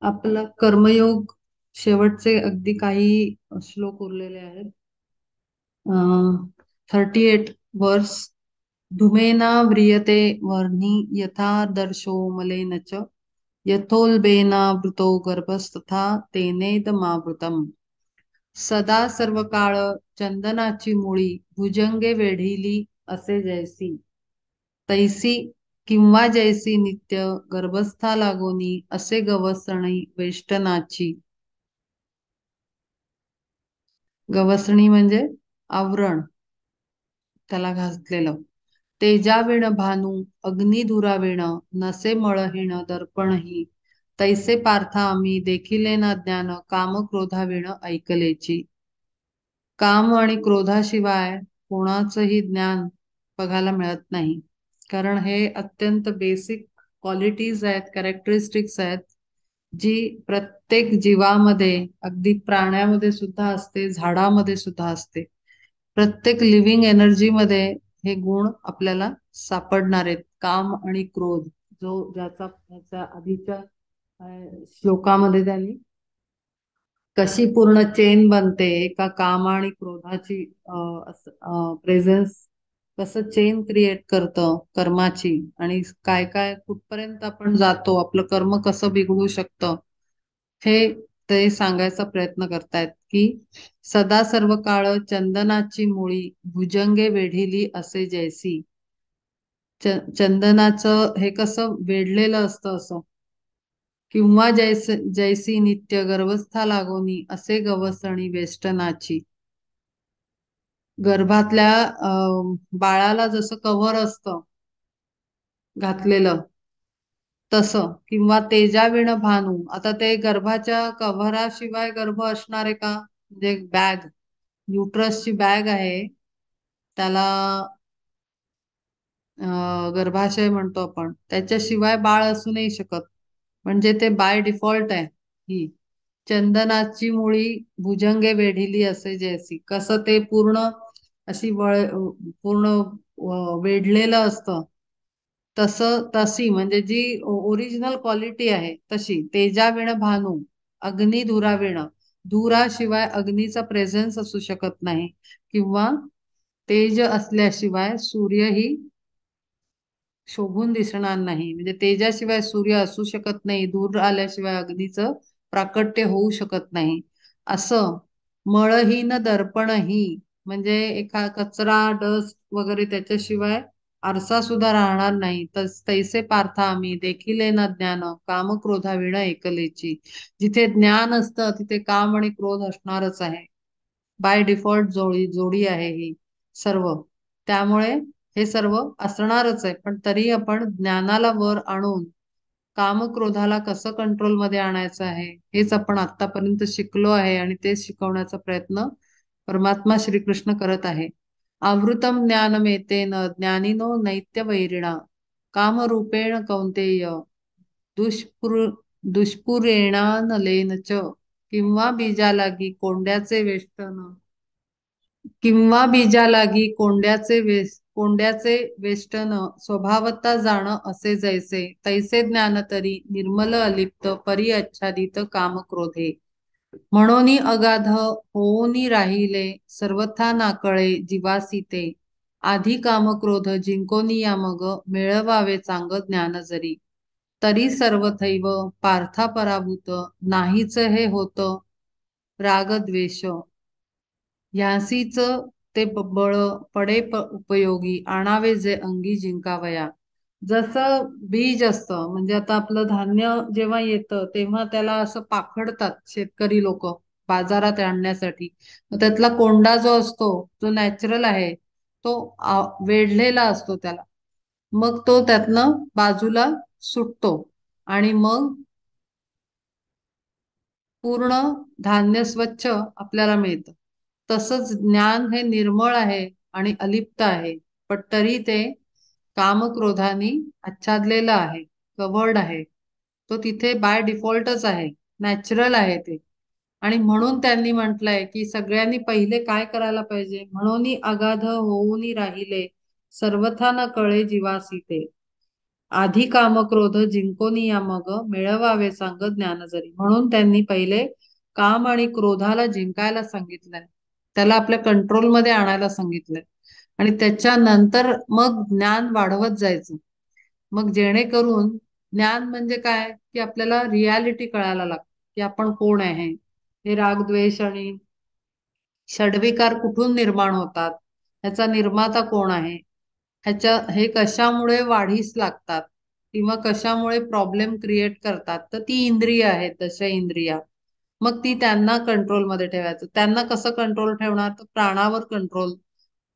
आपला कर्मयोग शेवटचे अगदी काही श्लोक उरलेले आहेत. 38 वर्स. धूमेना व्रियते वर्णी यथा दर्शो मलेन च यथोल्बेनावृतो गर्भस्तथा तेनेदमावृतम्. सदा सर्व काळ चंदनाची मुळी भुजंगे वेढिली असे जैसी, तैसी किंवा जैसी नित्य गर्भस्था लागोनी असे गवसणी वेष्टनाची. गवसणी म्हणजे आवरण, त्याला घातलेलं. तेजाविण भानू अग्निधुराविण नसे मळहीण दर्पणही, तैसे पार्था आम्ही देखिले ना ज्ञान काम क्रोधाविण ऐकलेची. काम आणि क्रोधाशिवाय कोणाचंही ज्ञान बघायला मिळत नाही. कारण हे अत्यंत बेसिक क्वालिटीज आहेत, कॅरेक्टरिस्टिक्स आहेत, जी प्रत्येक जीवामध्ये, अगदी प्राण्यामध्ये सुद्धा असते, झाडामध्ये सुद्धा असते. प्रत्येक लिव्हिंग एनर्जी मध्ये हे गुण आपल्याला सापडणार आहेत. काम आणि क्रोध, ज्याचा आधीच्या श्लोकामध्ये त्यांनी कशी पूर्ण चेन बनते एका काम आणि क्रोधाची प्रेझेन्स, कसं चेन क्रिएट करतं कर्माची, आणि काय काय कुठपर्यंत आपण जातो, आपलं कर्म कसं बिघडू शकतं, हे ते सांगायचा प्रयत्न करतायत. की सदा सर्व काळ चंदनाची मुळी भुजंगे वेढिली असे जैसी. चंदनाचं हे कसं वेढलेलं असतं असं, किंवा जैसी नित्य गर्भस्था लागोनी असे गवसणी वेष्टनाची. गर्भातल्या बाळाला जसं कव्हर असतं घातलेलं तसं, किंवा तेजाविण भानू. आता ते गर्भाच्या कव्हराशिवाय गर्भ असणार आहे का? म्हणजे बॅग, युट्रसची बॅग आहे, त्याला गर्भाशय म्हणतो आपण, त्याच्याशिवाय बाळ असू नाही शकत. म्हणजे ते बाय डिफॉल्ट आहे. ही चंदनाची मुळी भुजंगे वेढिली असे जैसी, कसं ते पूर्ण अशी पूर्ण वेढलेलं असतं, तशी म्हणजे जी ओरिजिनल क्वालिटी आहे तशी. तेजाविण भानू अग्नी धुराविण, धुराशिवाय अग्नीचा प्रेझेन्स असू शकत नाही, किंवा तेज असल्याशिवाय सूर्यही शोभून दिसणार नाही. म्हणजे तेजाशिवाय सूर्य असू शकत नाही, दूर आल्याशिवाय अग्नीचं प्राकट्य होऊ शकत नाही. असं मळहीन दर्पणही, म्हणजे एका कचरा डस्ट वगैरे त्याच्याशिवाय आरसा सुद्धा राहणार नाही. तैसे पार्था आम्ही देखिले ना ज्ञान काम क्रोधाविण एकलेची. जिथे ज्ञान असतं तिथे काम आणि क्रोध असणारच आहे. बाय डिफॉल्ट जोडी आहे ही सर्व. त्यामुळे हे सर्व असणारच आहे. पण तरी आपण ज्ञानाला वर आणून कामक्रोधाला कसं कंट्रोलमध्ये आणायचं आहे, हेच आपण आतापर्यंत शिकलो आहे, आणि तेच शिकवण्याचा प्रयत्न परमात्मा श्रीकृष्ण करत आहे. आवृतम ज्ञानमेतेन ज्ञानिनो नैत्य वैरिणा कामरूपेण कौंतेय दुष्पुर दुष्पुरेणानलेन च किंवा बीजालागी कोंड्याचे वेष्टन, किंवा बीजालागी कोंड्याचे वेष्टन स्वभावता जाण असे जैसे, तैसे ज्ञान तरी निर्मल अलिप्त परी आच्छादित काम क्रोधे. म्हणोनी अगाध होऊनी राहिले सर्वथा नाकळे जीवासी ते, आधी काम क्रोध जिंकोनी या मग मिळवावे चांग ज्ञान जरी, तरी सर्वथैव पार्था पराभूत नाहीच हे होत राग द्वेष, ह्यासीच ते बळ पडे उपयोगी आणावे जे अंगी जिंकावया. जसं बीज असतं, म्हणजे आता आपलं धान्य जेव्हा येतं तेव्हा त्याला असं पाखडतात शेतकरी लोक बाजारात आणण्यासाठी. मग त्यातला कोंडा जो असतो, जो नॅचरल आहे, तो वेढलेला असतो त्याला. मग तो त्यातनं बाजूला सुटतो, आणि मग पूर्ण धान्य स्वच्छ आपल्याला मिळतं. तसंच ज्ञान हे निर्मळ आहे आणि अलिप्त आहे, पण तरी ते कामक्रोधानी आच्छादलेलं आहे, कव्हर्ड आहे. तो तिथे बाय डिफॉल्टच आहे, नॅचरल आहे ते. आणि म्हणून त्यांनी म्हटलंय की सगळ्यांनी पहिले काय करायला पाहिजे, म्हणून अगाध होऊनी राहिले सर्वथा न कळे जीवासी ते. आधी काम क्रोध जिंकोनी या मग मिळवावे सांग ज्ञान जरी. म्हणून त्यांनी पहिले काम आणि क्रोधाला जिंकायला सांगितलंय, त्याला आपल्या कंट्रोलमध्ये आणायला सांगितलंय, आणि त्याच्यानंतर मग ज्ञान वाढवत जायचं. मग जेणेकरून ज्ञान म्हणजे काय, की आपल्याला रियालिटी कळायला लागते की आपण कोण आहे, हे राग द्वेष आणि षड्विकार कुठून निर्माण होतात, ह्याचा निर्माता कोण आहे, हे कशामुळे वाढीस लागतात किंवा कशामुळे प्रॉब्लेम क्रिएट करतात, तर ती इंद्रिय आहेत, दश इंद्रिया. मग ती त्यांना कंट्रोलमध्ये ठेवायचं. त्यांना कसं कंट्रोल ठेवणार, तर प्राणावर कंट्रोल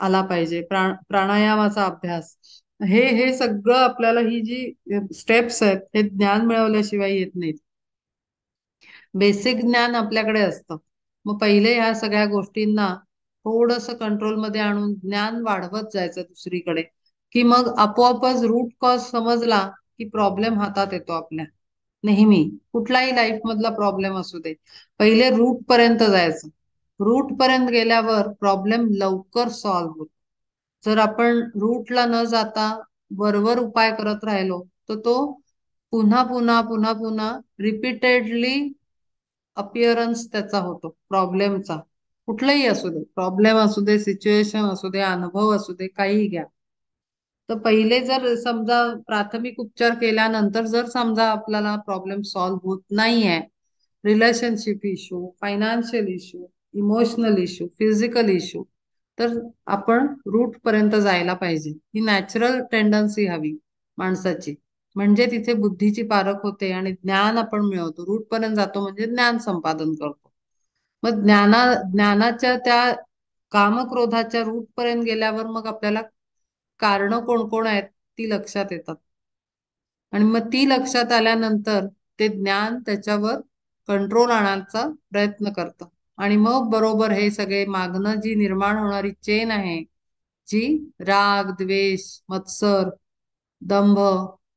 आला पाहिजे. प्राणायामाचा अभ्यास, हे हे सगळं आपल्याला, ही जी स्टेप्स आहेत, हे ज्ञान मिळवल्याशिवाय येत नाहीत. बेसिक ज्ञान आपल्याकडे असतं. मग पहिले ह्या सगळ्या गोष्टींना थोडस कंट्रोलमध्ये आणून ज्ञान वाढवत जायचं दुसरीकडे, की मग आपोआपच रूट कॉज समजला की प्रॉब्लेम हातात येतो आपल्या. नेहमी कुठलाही लाईफ मधला प्रॉब्लेम असू दे, पहिले रूट पर्यंत जायचं. रूट पर्यंत गेल्यावर प्रॉब्लेम लवकर सॉल्व्ह होतो. जर आपण रूटला न जाता वरवर उपाय करत राहिलो, तर तो पुन्हा पुन्हा पुन्हा पुन्हा रिपीटेडली अपिअरन्स त्याचा होतो प्रॉब्लेमचा. कुठलाही असू दे, प्रॉब्लेम असू दे, सिच्युएशन असू दे, अनुभव असू दे, काही घ्या. तर पहिले जर समजा प्राथमिक उपचार केल्यानंतर जर समजा आपल्याला प्रॉब्लेम सॉल्व्ह होत नाहीये, relationship issue, financial issue, emotional issue, physical issue, तर आपण रूट पर्यंत जायला पाहिजे. ही नॅचरल टेंडन्सी हवी माणसाची. म्हणजे तिथे बुद्धीची पारख होते आणि ज्ञान आपण मिळवतो. रूट पर्यंत जातो म्हणजे ज्ञान संपादन करतो. मग ज्ञानाच्या त्या कामक्रोधाच्या रूट पर्यंत गेल्यावर मग आपल्याला कारण कोण कोण आहेत ती लक्षात येतात. आणि मग ती लक्षात आल्यानंतर ते ज्ञान त्याच्यावर कंट्रोल आणण्याचा प्रयत्न करतं. आणि मग बरोबर हे सगळे मागणं जी निर्माण होणारी चेन आहे, जी राग द्वेष मत्सर दंभ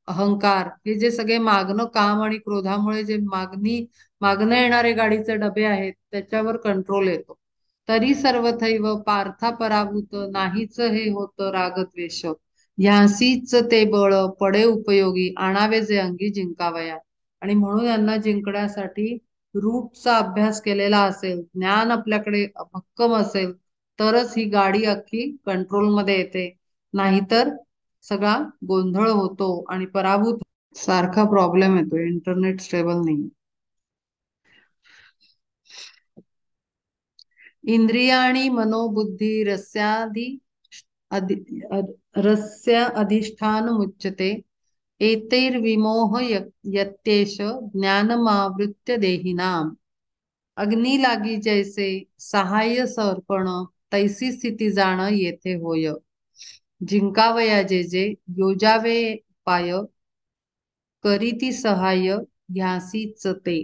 अहंकार, हे जे सगळे मागणं काम आणि क्रोधामुळे जे मागणं येणारे गाडीचे डबे आहेत, त्याच्यावर कंट्रोल येतो. तरी सर्वथैव पार्था पराभूत नाहीच हे होतं रागद्वेष, ह्यासीच ते बळ पडे उपयोगी आणावे जे अंगी जिंकावया. आणि म्हणून यांना जिंकण्यासाठी रूटचा अभ्यास केलेला असेल, ज्ञान आपल्याकडे भक्कम असेल, तरच ही गाडी अख्खी कंट्रोलमध्ये येते. नाहीतर सगळा गोंधळ होतो आणि पराभूत. सारखा प्रॉब्लेम येतो, इंटरनेट स्टेबल नाही. इंद्रियाणी मनोबुद्धी रस्यादि अधि रस्य अधिष्ठान मुच्यते एतैर्विमोह यत्येष ज्ञानमावृत्य देहिनाम. अग्नी लागी जैसे सहाय्य सर्पण, तैसी स्थिती जाण येथे होय. जिंकावया जे जे योजावे पाय, करीती सहाय्य ह्यासीच ते.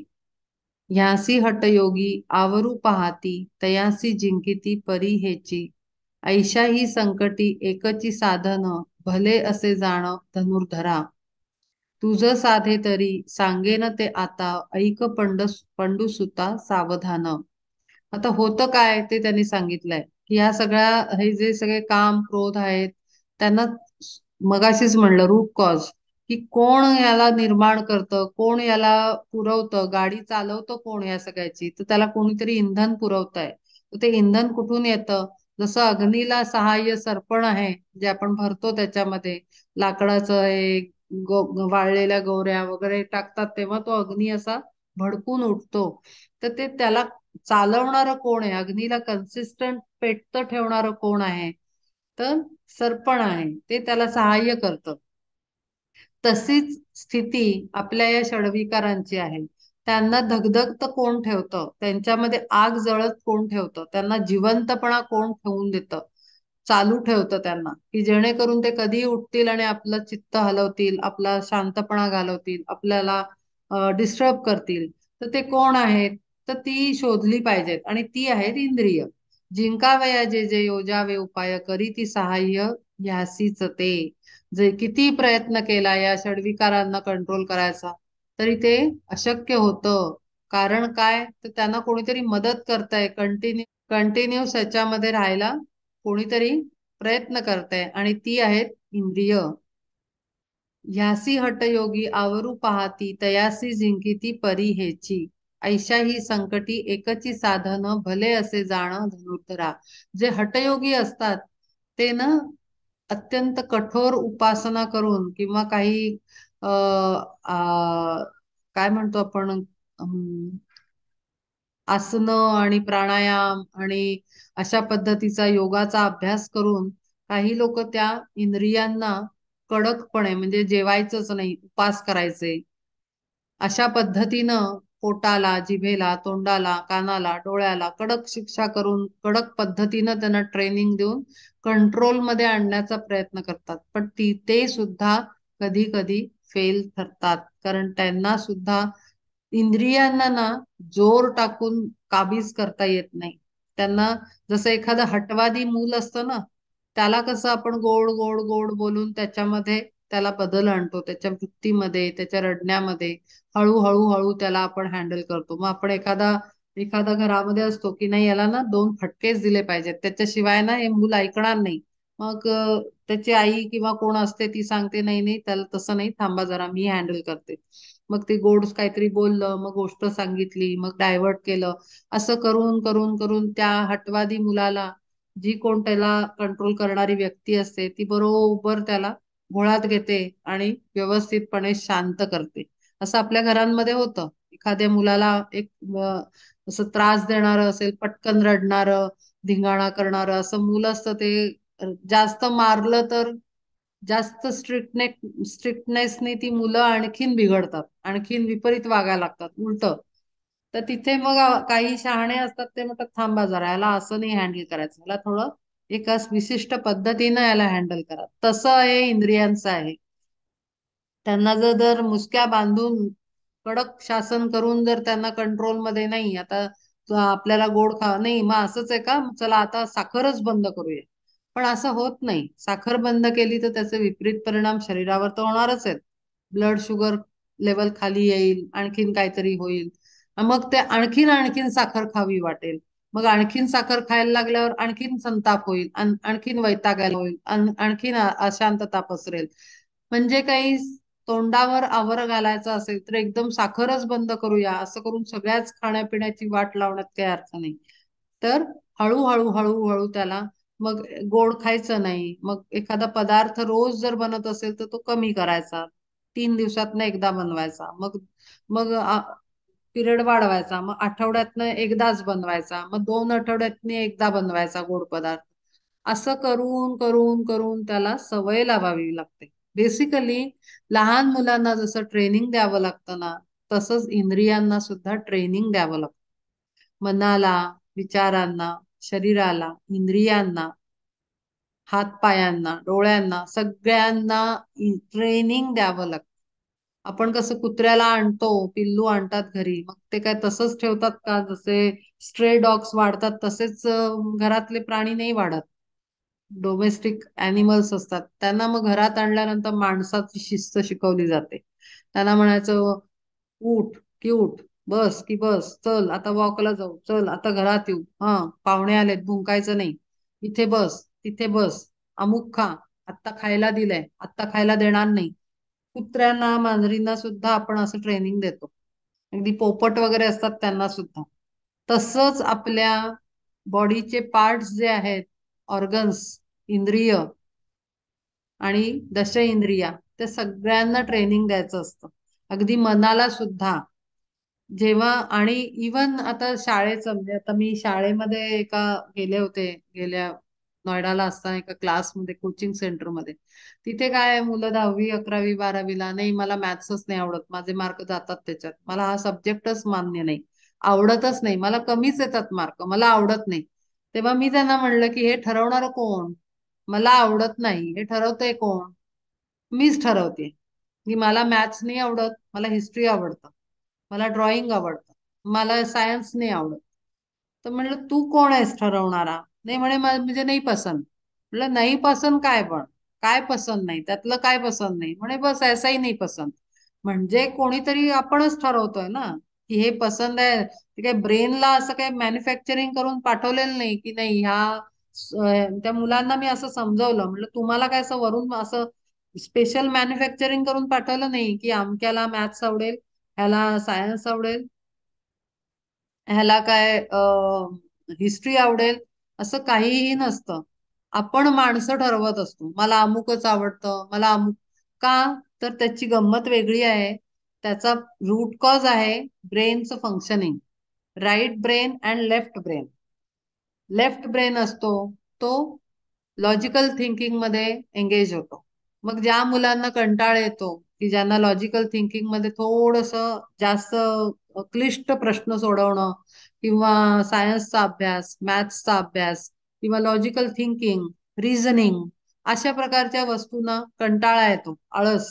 ह्यासी हटयोगी आवरू पाहाती, तयासी जिंकिती परी हेची. ऐशा ही संकटी एकची साधन, भले असे जाण धनुर्धरा. तुझ साधे तरी सांगेन ते आता, ऐक पंडुसुता सावधान. आता होतं काय ते त्यांनी सांगितलंय, की ह्या सगळ्या, हे जे सगळे काम क्रोध आहेत, त्यांना मगाशीच म्हणलं रूट कॉज, की कोण याला निर्माण करतं, कोण याला पुरवतं, गाडी चालवतं कोण या सगळ्याची, तर त्याला कोणीतरी इंधन पुरवतंय. तर ते इंधन कुठून येतं, जसं अग्नीला सहाय्य सरपण आहे, जे आपण भरतो त्याच्यामध्ये लाकडाचं हे वाळलेल्या गौऱ्या वगैरे टाकतात, तेव्हा तो अग्नी असा भडकून उठतो. तर ते त्याला चालवणारं कोण आहे, अग्नीला कन्सिस्टंट पेटतं ठेवणारं कोण आहे, तर सरपण आहे, ते त्याला सहाय्य करतं. तशीच स्थिती आपल्या या षडविकारांची आहे. त्यांना धगधगत कोण ठेवतं, त्यांच्यामध्ये आग जळत कोण ठेवतं, त्यांना जिवंतपणा कोण ठेवून देतं, चालू ठेवतं त्यांना, की जेणेकरून ते कधी उठतील आणि आपलं चित्त हलवतील, आपला शांतपणा घालवतील, आपल्याला डिस्टर्ब करतील. तर ते कोण आहेत, तर ती शोधली पाहिजेत, आणि ती आहेत इंद्रिय. जिंकावया जे जे योजावे उपाय, करी ती सहाय्य ह्यासीच ते. जे किती प्रयत्न केला या षडविकारांना कंट्रोल करायचा, तरी ते अशक्य होतं. कारण काय, तर त्यांना कोणीतरी मदत करताय, कंटिन्यूस याच्यामध्ये राहायला कोणीतरी प्रयत्न करताय, आणि ती आहेत इंद्रिय. ह्यासी हटयोगी आवरू पाहती तयासी जिंकिती परी हेची, ऐशा ही संकटी एकची साधन भले असे जाण धनुर्धरा. जे हटयोगी असतात ते ना अत्यंत कठोर उपासना करून किंवा काही अ, आ, काय म्हणतो आपण, आसनं आणि प्राणायाम आणि अशा पद्धतीचा योगाचा अभ्यास करून काही लोक त्या इंद्रियांना कडकपणे, म्हणजे जेवायचंच नाही, उपास करायचे, अशा पद्धतीनं पोटाला, जिभेला, तोंडाला, कानाला, डोळ्याला कडक शिक्षा करून कडक पद्धतीनं त्यांना ट्रेनिंग देऊन कंट्रोलमध्ये आणण्याचा प्रयत्न करतात. पण ते सुद्धा कधी कधी फेल ठरतात, कारण त्यांना सुद्धा इंद्रियांना ना जोर टाकून काबीज करता येत नाही. त्यांना जसं एखादं हटवादी मूल असतं ना, त्याला कसं आपण गोड गोड गोड बोलून त्याच्यामध्ये त्याला बदल आणतो, त्याच्या वृत्तीमध्ये, त्याच्या रडण्यामध्ये हळूहळू हळू त्याला आपण हँडल करतो. मग आपण एखादा एखादा घरामध्ये असतो की नाही, याला ना दोन फटकेच दिले पाहिजेत, त्याच्याशिवाय ना हे मूल ऐकणार नाही. मग त्याची आई किंवा कोण असते ती सांगते, नाही नाही त्याला तसं नाही, थांबा जरा मी हँडल करते. मग ते गोड काहीतरी बोललं, मग गोष्ट सांगितली, मग डायव्हर्ट केलं. असं करून करून करून त्या हटवादी मुलाला, जी कोण त्याला कंट्रोल करणारी व्यक्ती असते ती बरोबर त्याला घोळात घेते आणि व्यवस्थितपणे शांत करते. असं आपल्या घरांमध्ये होतं. एखाद्या मुलाला एक असं त्रास देणारं असेल, पटकन रडणारं, धिंगाणा करणारं असं मुलं असतं ते, जास्त मारलं तर जास्त स्ट्रिक्टनेसनी ती मुलं आणखीन बिघडतात, आणखीन विपरीत वागायला लागतात उलट. तर तिथे मग काही शहाणे असतात ते म्हणतात, थांबा जरा, याला असं नाही हँडल करायचं, याला थोडं एका विशिष्ट पद्धतीनं याला हँडल करा. तसं हे इंद्रियांचं आहे. त्यांना जर जर मुसक्या बांधून कडक शासन करून जर त्यांना कंट्रोलमध्ये नाही, आता आपल्याला गोड खा नाही, मग असंच आहे का, चला आता साखरच बंद करूया. पण असं होत नाही. साखर बंद केली तर त्याचे विपरीत परिणाम शरीरावर तर होणारच आहेत. ब्लड शुगर लेवल खाली येईल, आणखीन काहीतरी होईल. मग ते आणखीन आणखीन साखर खावी वाटेल. मग आणखीन साखर खायला लागल्यावर आणखीन संताप होईल, आणखीन वैतागायला होईल, आणखीन अशांतता पसरेल. म्हणजे काही तोंडावर आवर घालायचं असेल तर एकदम साखरच बंद करूया असं करून सगळ्याच खाण्यापिण्याची वाट लावण्यात काही अर्थ नाही. तर हळूहळू हळूहळू त्याला, मग गोड खायचं नाही, मग एखादा पदार्थ रोज जर बनत असेल तर तो कमी करायचा, 3 दिवसातनं एकदा बनवायचा, मग मग पिरियड वाढवायचा, मग आठवड्यातनं एकदाच बनवायचा, मग 2 आठवड्यातनं एकदा बनवायचा गोड पदार्थ. असं करून करून करून त्याला सवय लावावी लागते. बेसिकली लहान मुलांना जसं ट्रेनिंग द्यावं लागतं ना, तसंच इंद्रियांना सुद्धा ट्रेनिंग द्यावं लागतं. मनाला, विचारांना, शरीराला, इंद्रियांना, हातपायांना, डोळ्यांना, सगळ्यांना ट्रेनिंग द्यावं लागतं. आपण कसं कुत्र्याला आणतो, पिल्लू आणतात घरी, मग ते काय तसंच ठेवतात का? जसे स्ट्रे डॉग्स वाढतात तसेच घरातले प्राणी नाही वाढत. डोमेस्टिक अॅनिमल्स असतात त्यांना मग घरात आणल्यानंतर माणसाची शिस्त शिकवली जाते. त्यांना म्हणायचं, उठ की उठ, बस की बस, चल आता वॉकला जाऊ, चल आता घरात येऊ, हा पाहुणे आलेत भुंकायचं नाही, इथे बस तिथे बस, अमुक खा, आत्ता खायला दिलंय आत्ता खायला देणार नाही. कुत्र्यांना, मांजरींना सुद्धा आपण असं ट्रेनिंग देतो. अगदी पोपट वगैरे असतात त्यांना सुद्धा. तसंच आपल्या बॉडीचे पार्ट्स जे आहेत, ऑर्गन्स, इंद्रिय आणि दश इंद्रिया, त्या सगळ्यांना ट्रेनिंग द्यायचं असतं. अगदी मनाला सुद्धा. जेव्हा आणि इवन आता शाळेचं, म्हणजे आता मी शाळेमध्ये एका गेले होते, गेल्या नोएडाला असताना एका क्लासमध्ये, कोचिंग सेंटरमध्ये. तिथे काय आहे, मुलं 10वी 11वी 12वीला, नाही मला मॅथ्सच नाही आवडत, माझे मार्क जातात त्याच्यात, मला हा सब्जेक्टच मान्य नाही, आवडतच नाही, मला कमीच येतात मार्क, मला आवडत नाही. तेव्हा मी त्यांना म्हणलं की हे ठरवणारं कोण? मला आवडत नाही हे ठरवतंय कोण? मीच ठरवते. की मला मॅथ्स नाही आवडत, मला हिस्ट्री आवडतं, मला ड्रॉइंग आवडतं, मला सायन्स नाही आवडत. तर म्हणलं तू कोण आहेस ठरवणारा? नाही म्हणे, म्हणजे नाही पसंत." म्हटलं नाही पसंत काय, पण काय पसंत नाही, त्यातलं काय पसंत नाही?" म्हणे बस ऐसा ही नाही पसंत. म्हणजे कोणीतरी आपणच ठरवतोय ना की हे पसंत आहे. ते काय ब्रेनला असं काय मॅन्युफॅक्चरिंग करून पाठवलेलं नाही की नाही ह्या त्या मुलांना मी असं समजावलं, म्हटलं तुम्हाला काय असं वरून असं स्पेशल मॅन्युफॅक्चरिंग करून पाठवलं नाही की अमक्याला मॅथ्स आवडेल, ह्याला सायन्स आवडेल, ह्याला काय हिस्ट्री आवडेल, असं काहीही नसतं. आपण माणसं ठरवत असतो, मला अमुकच आवडतं, मला अमुक. का? तर त्याची गंमत वेगळी आहे. त्याचा रूट कॉज आहे ब्रेनचं functioning. Right brain and left brain. Left brain असतो तो लॉजिकल थिंकिंग मध्ये एंगेज होतो. मग ज्या मुलांना कंटाळ येतो, की ज्यांना लॉजिकल थिंकिंग मध्ये थोडस जास्त क्लिष्ट प्रश्न सोडवणं किंवा सायन्सचा अभ्यास, मॅथ्सचा अभ्यास किंवा लॉजिकल थिंकिंग, रिझनिंग, अशा प्रकारच्या वस्तूंना कंटाळा येतो, आळस,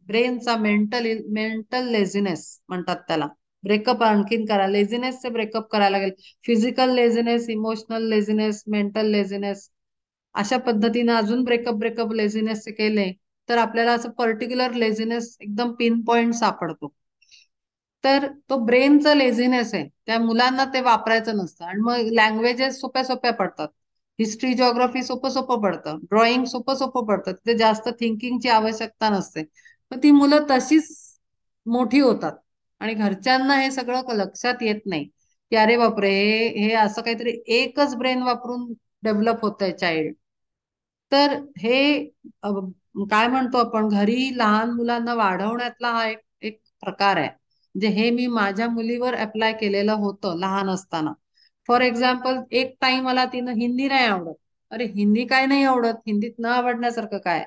ब्रेनचा मेंटल मेंटल लेझिनेस म्हणतात त्याला. ब्रेकअप आणखीन करा, लेझिनेसचे ब्रेकअप करायला लागेल. Physical laziness, emotional laziness, mental laziness, अशा पद्धतीने अजून ब्रेकअप ब्रेकअप लेझिनेस केले तर आपल्याला असं पर्टिक्युलर लेझिनेस एकदम पिन पॉइंट सापडतो. तर तो ब्रेनचा लेझिनेस आहे, त्या मुलांना ते वापरायचं नसतं. आणि मग लँग्वेजेस सोप्या सोप्या पडतात. हिस्ट्री जिओग्राफी सोपं सोपं पडतं, ड्रॉइंग सोपं सोपं पडतं, तिथे जास्त थिंकिंगची आवश्यकता नसते. पण ती मुलं तशीच मोठी होतात. आणि घरच्यांना हे सगळं लक्षात येत नाही की अरे बापरे, हे असं काहीतरी एकच ब्रेन वापरून डेव्हलप होतंय चाइल्ड. तर हे अ, काय म्हणतो आपण, घरी लहान मुलांना वाढवण्यातला हा एक एक प्रकार आहे. म्हणजे हे मी माझ्या मुलीवर अप्लाय केलेलं होतं लहान असताना. फॉर एक्झाम्पल, एक टाइम मला तिनं हिंदी नाही आवडत. अरे हिंदी काय नाही आवडत, हिंदीत न आवडण्यासारखं काय?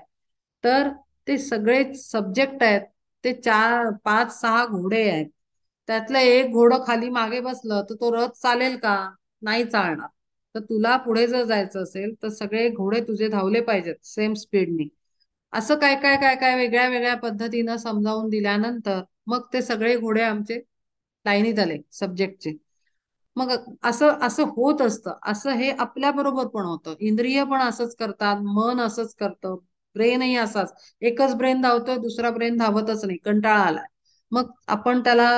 तर ते सगळे सब्जेक्ट आहेत, ते 4 5 6 घोडे आहेत. त्यातलं एक घोडं खाली मागे बसलं तर तो रथ चालेल का? नाही चालणार. तर तुला पुढे जर जायचं असेल तर सगळे घोडे तुझे धावले पाहिजेत सेम स्पीडनी. असं काय काय काय काय वेगळ्या वेगळ्या पद्धतीनं समजावून दिल्यानंतर मग ते सगळे घोडे आमचे लाईनीत आले सब्जेक्टचे. मग असं असं होत असतं. असं हे आपल्या बरोबर पण होतं, इंद्रिय पण असंच करतात, मन असंच करतं, ब्रेनही असाच. एकच ब्रेन धावतोय, दुसरा ब्रेन धावतच नाही, कंटाळा आलाय. मग आपण त्याला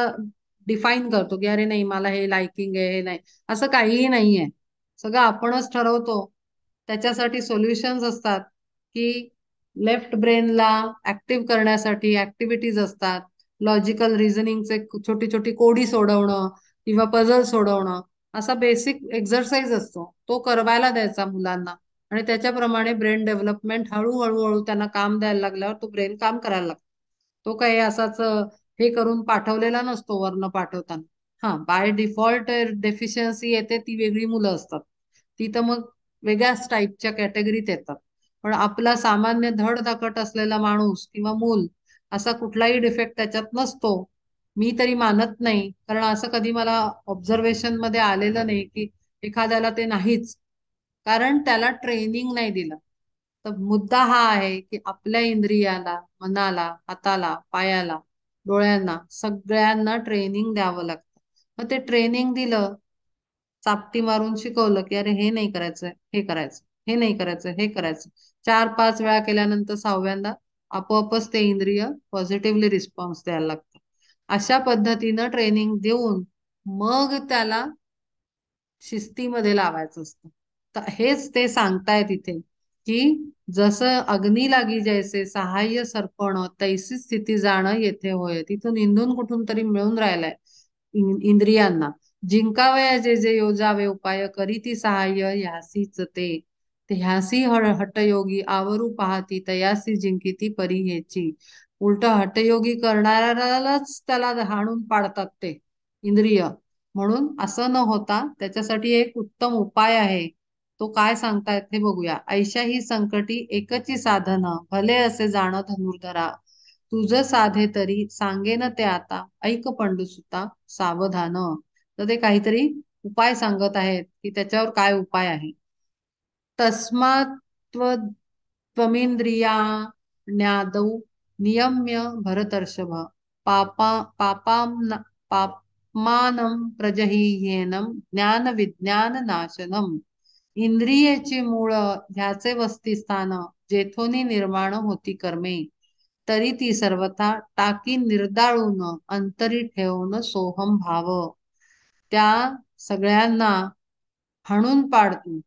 डिफाईन करतो की अरे नाही, मला हे लाइकिंग आहे, हे नाही. असं काहीही नाहीये, सगळं आपणच ठरवतो. त्याच्यासाठी सोल्युशन्स असतात की लेफ्ट ब्रेनला ऍक्टिव्ह करण्यासाठी ऍक्टिव्हिटीज असतात. लॉजिकल रिझनिंगचे छोटी छोटी कोडी सोडवणं किंवा पझल सोडवणं, असा बेसिक एक्झरसाइज असतो, तो करवायला द्यायचा मुलांना. आणि त्याच्याप्रमाणे ब्रेन डेव्हलपमेंट हळूहळू हळू त्यांना काम द्यायला लागल्यावर तो ब्रेन काम करायला लागतो. तो काही असाच हे करून पाठवलेला नसतो वरनं पाठवताना. हा, बाय डिफॉल्ट डेफिशियन्सी येते, ती वेगळी मुलं असतात, ती तर मग वेगळ्याच टाईपच्या कॅटेगरीत येतात. पण आपला सामान्य धडधाकट असलेला माणूस किंवा मूल, असा कुठलाही डिफेक्ट त्याच्यात नसतो. मी तरी मानत नाही, कारण असं कधी मला ऑब्झर्वेशन मध्ये आलेलं नाही की एखाद्याला ते नाहीच, कारण त्याला ट्रेनिंग नाही दिलं. तर मुद्दा हा आहे की आपल्या इंद्रियाला, मनाला, हाताला, पायाला, डोळ्यांना, सगळ्यांना ट्रेनिंग द्यावं लागतं. मग ते ट्रेनिंग दिलं, चापटी मारून शिकवलं की अरे हे नाही करायचं, हे करायचं, हे नाही करायचं, हे करायचं, 4 5 वेळा केल्यानंतर 6व्यांदा आपोआपच ते इंद्रिय पॉझिटिव्हली रिस्पॉन्स द्यायला लागतं. अशा पद्धतीनं ट्रेनिंग देऊन मग त्याला शिस्तीमध्ये लावायचं असतं. तर हेच ते सांगतायत इथे की जसं अग्नी लागी जैसे सहाय्य सरपण, तैसी स्थिती जाणं येथे होय. तिथून इंधून कुठून तरी मिळून राहिलाय इंद्रियांना. जिंकावया जे जे योजावे उपाय, करी ती सहाय्य ह्यासीच ते. ते ह्यासी हटयोगी आवरू पाहती, तयासी जिंकिती परी ह्याची. उलट हटयोगी करणाऱ्यालाच त्याला हाणून पाडतात ते इंद्रिय. म्हणून असं न होता त्याच्यासाठी एक उत्तम उपाय आहे. तो काय सांगतायत हे बघूया. ऐशा ही संकटी एकची साधन, भले असे जाण धनुर्धरा. तुझ साधे तरी सांगेन ते आता, ऐक पंडुसुता सावधान. तर ते काहीतरी उपाय सांगत आहेत की त्याच्यावर काय उपाय आहे. तस्मात् त्वमिंद्रियाण्यादौ नियम्य भरतर्षभ, पापा पापाम पाप्मानं प्रजहीह्येनं ज्ञान विज्ञान नाशनम. इंद्रियेची मूळ ह्याचे वस्तिस्थान, जेथोनी निर्माण होती कर्मे, तरी ती सर्वथा टाकी निर्दाळून अंतरी ठेवून सोहम भाव. त्या सगळ्यांना हाणून पाडतो,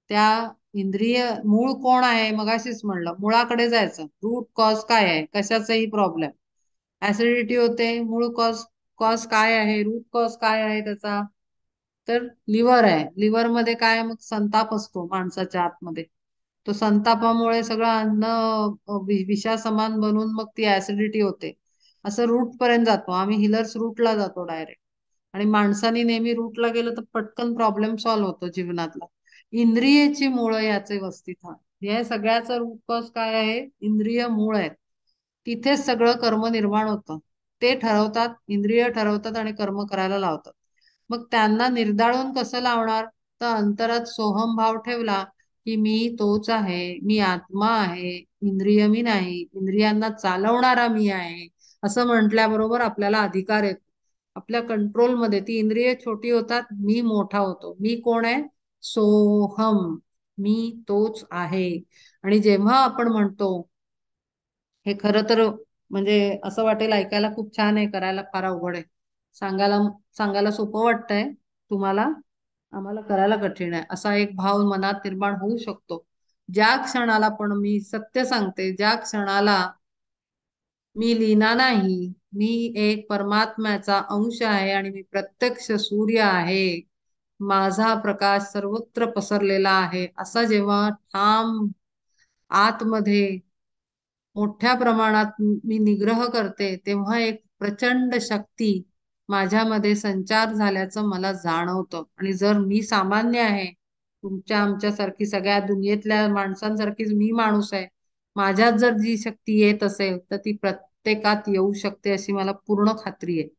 त्या इंद्रिय मूळ कोण आहे? मगाशीच म्हणलं, मुळाकडे जायचं. रूट कॉज काय आहे कशाचाही प्रॉब्लेम. ऍसिडिटी होते, मूळ कॉज. कॉज काय आहे, रूट कॉज काय आहे त्याचा? तर लिव्हर आहे. लिव्हर मध्ये काय, मग संताप असतो माणसाच्या आतमध्ये. तो संतापामुळे सगळं अन्न विषासमान बनून मग ती ऍसिडिटी होते. असं रूट पर्यंत जातो. आम्ही हिलर्स रूटला जातो डायरेक्ट. आणि माणसाने नेहमी रूटला गेलं तर पटकन प्रॉब्लेम सॉल्व्ह होतो जीवनातला. इंद्रियेची मुळं याचे वस्तित. या सगळ्याचा रूट कॉज काय आहे? इंद्रिय मूळ आहेत. तिथेच सगळं कर्म निर्माण होतं. ते ठरवतात, इंद्रिय ठरवतात आणि कर्म करायला लावतात. मग त्यांना निर्दाळून कसं लावणार? तर अंतरात सोहम भाव ठेवला की मी तोच आहे, मी आत्मा आहे, इंद्रिय मी नाही, इंद्रियांना चालवणारा मी आहे, असं म्हटल्याबरोबर आपल्याला अधिकार येतो. आपल्या कंट्रोलमध्ये ती इंद्रिय छोटी होतात, मी मोठा होतो. मी कोण आहे? सोहम, मी तोच आहे. आणि जेव्हा आपण म्हणतो, हे खरं तर म्हणजे असं वाटेल ऐकायला खूप छान आहे, करायला फार अवघड आहे. सांगायला सांगायला सोपं वाटतंय तुम्हाला, आम्हाला करायला कठीण आहे, असा एक भाव मनात निर्माण होऊ शकतो. ज्या क्षणाला, पण मी सत्य सांगते, ज्या क्षणाला मी लीना नाही, मी एक परमात्म्याचा अंश आहे आणि मी प्रत्यक्ष सूर्य आहे, माझा प्रकाश सर्वत्र पसरलेला आहे, असा जेव्हा ठाम आतमध्ये मोठ्या प्रमाणात मी निग्रह करते, तेव्हा एक प्रचंड शक्ती माझ्यामध्ये संचार झाल्याचं मला जाणवतं. आणि जर मी सामान्य आहे, तुमच्या आमच्यासारखी सगळ्या दुनियेतल्या माणसांसारखीच मी माणूस आहे, माझ्यात जर जी शक्ती येत असेल तर ती प्रत्येकात येऊ शकते अशी मला पूर्ण खात्री आहे.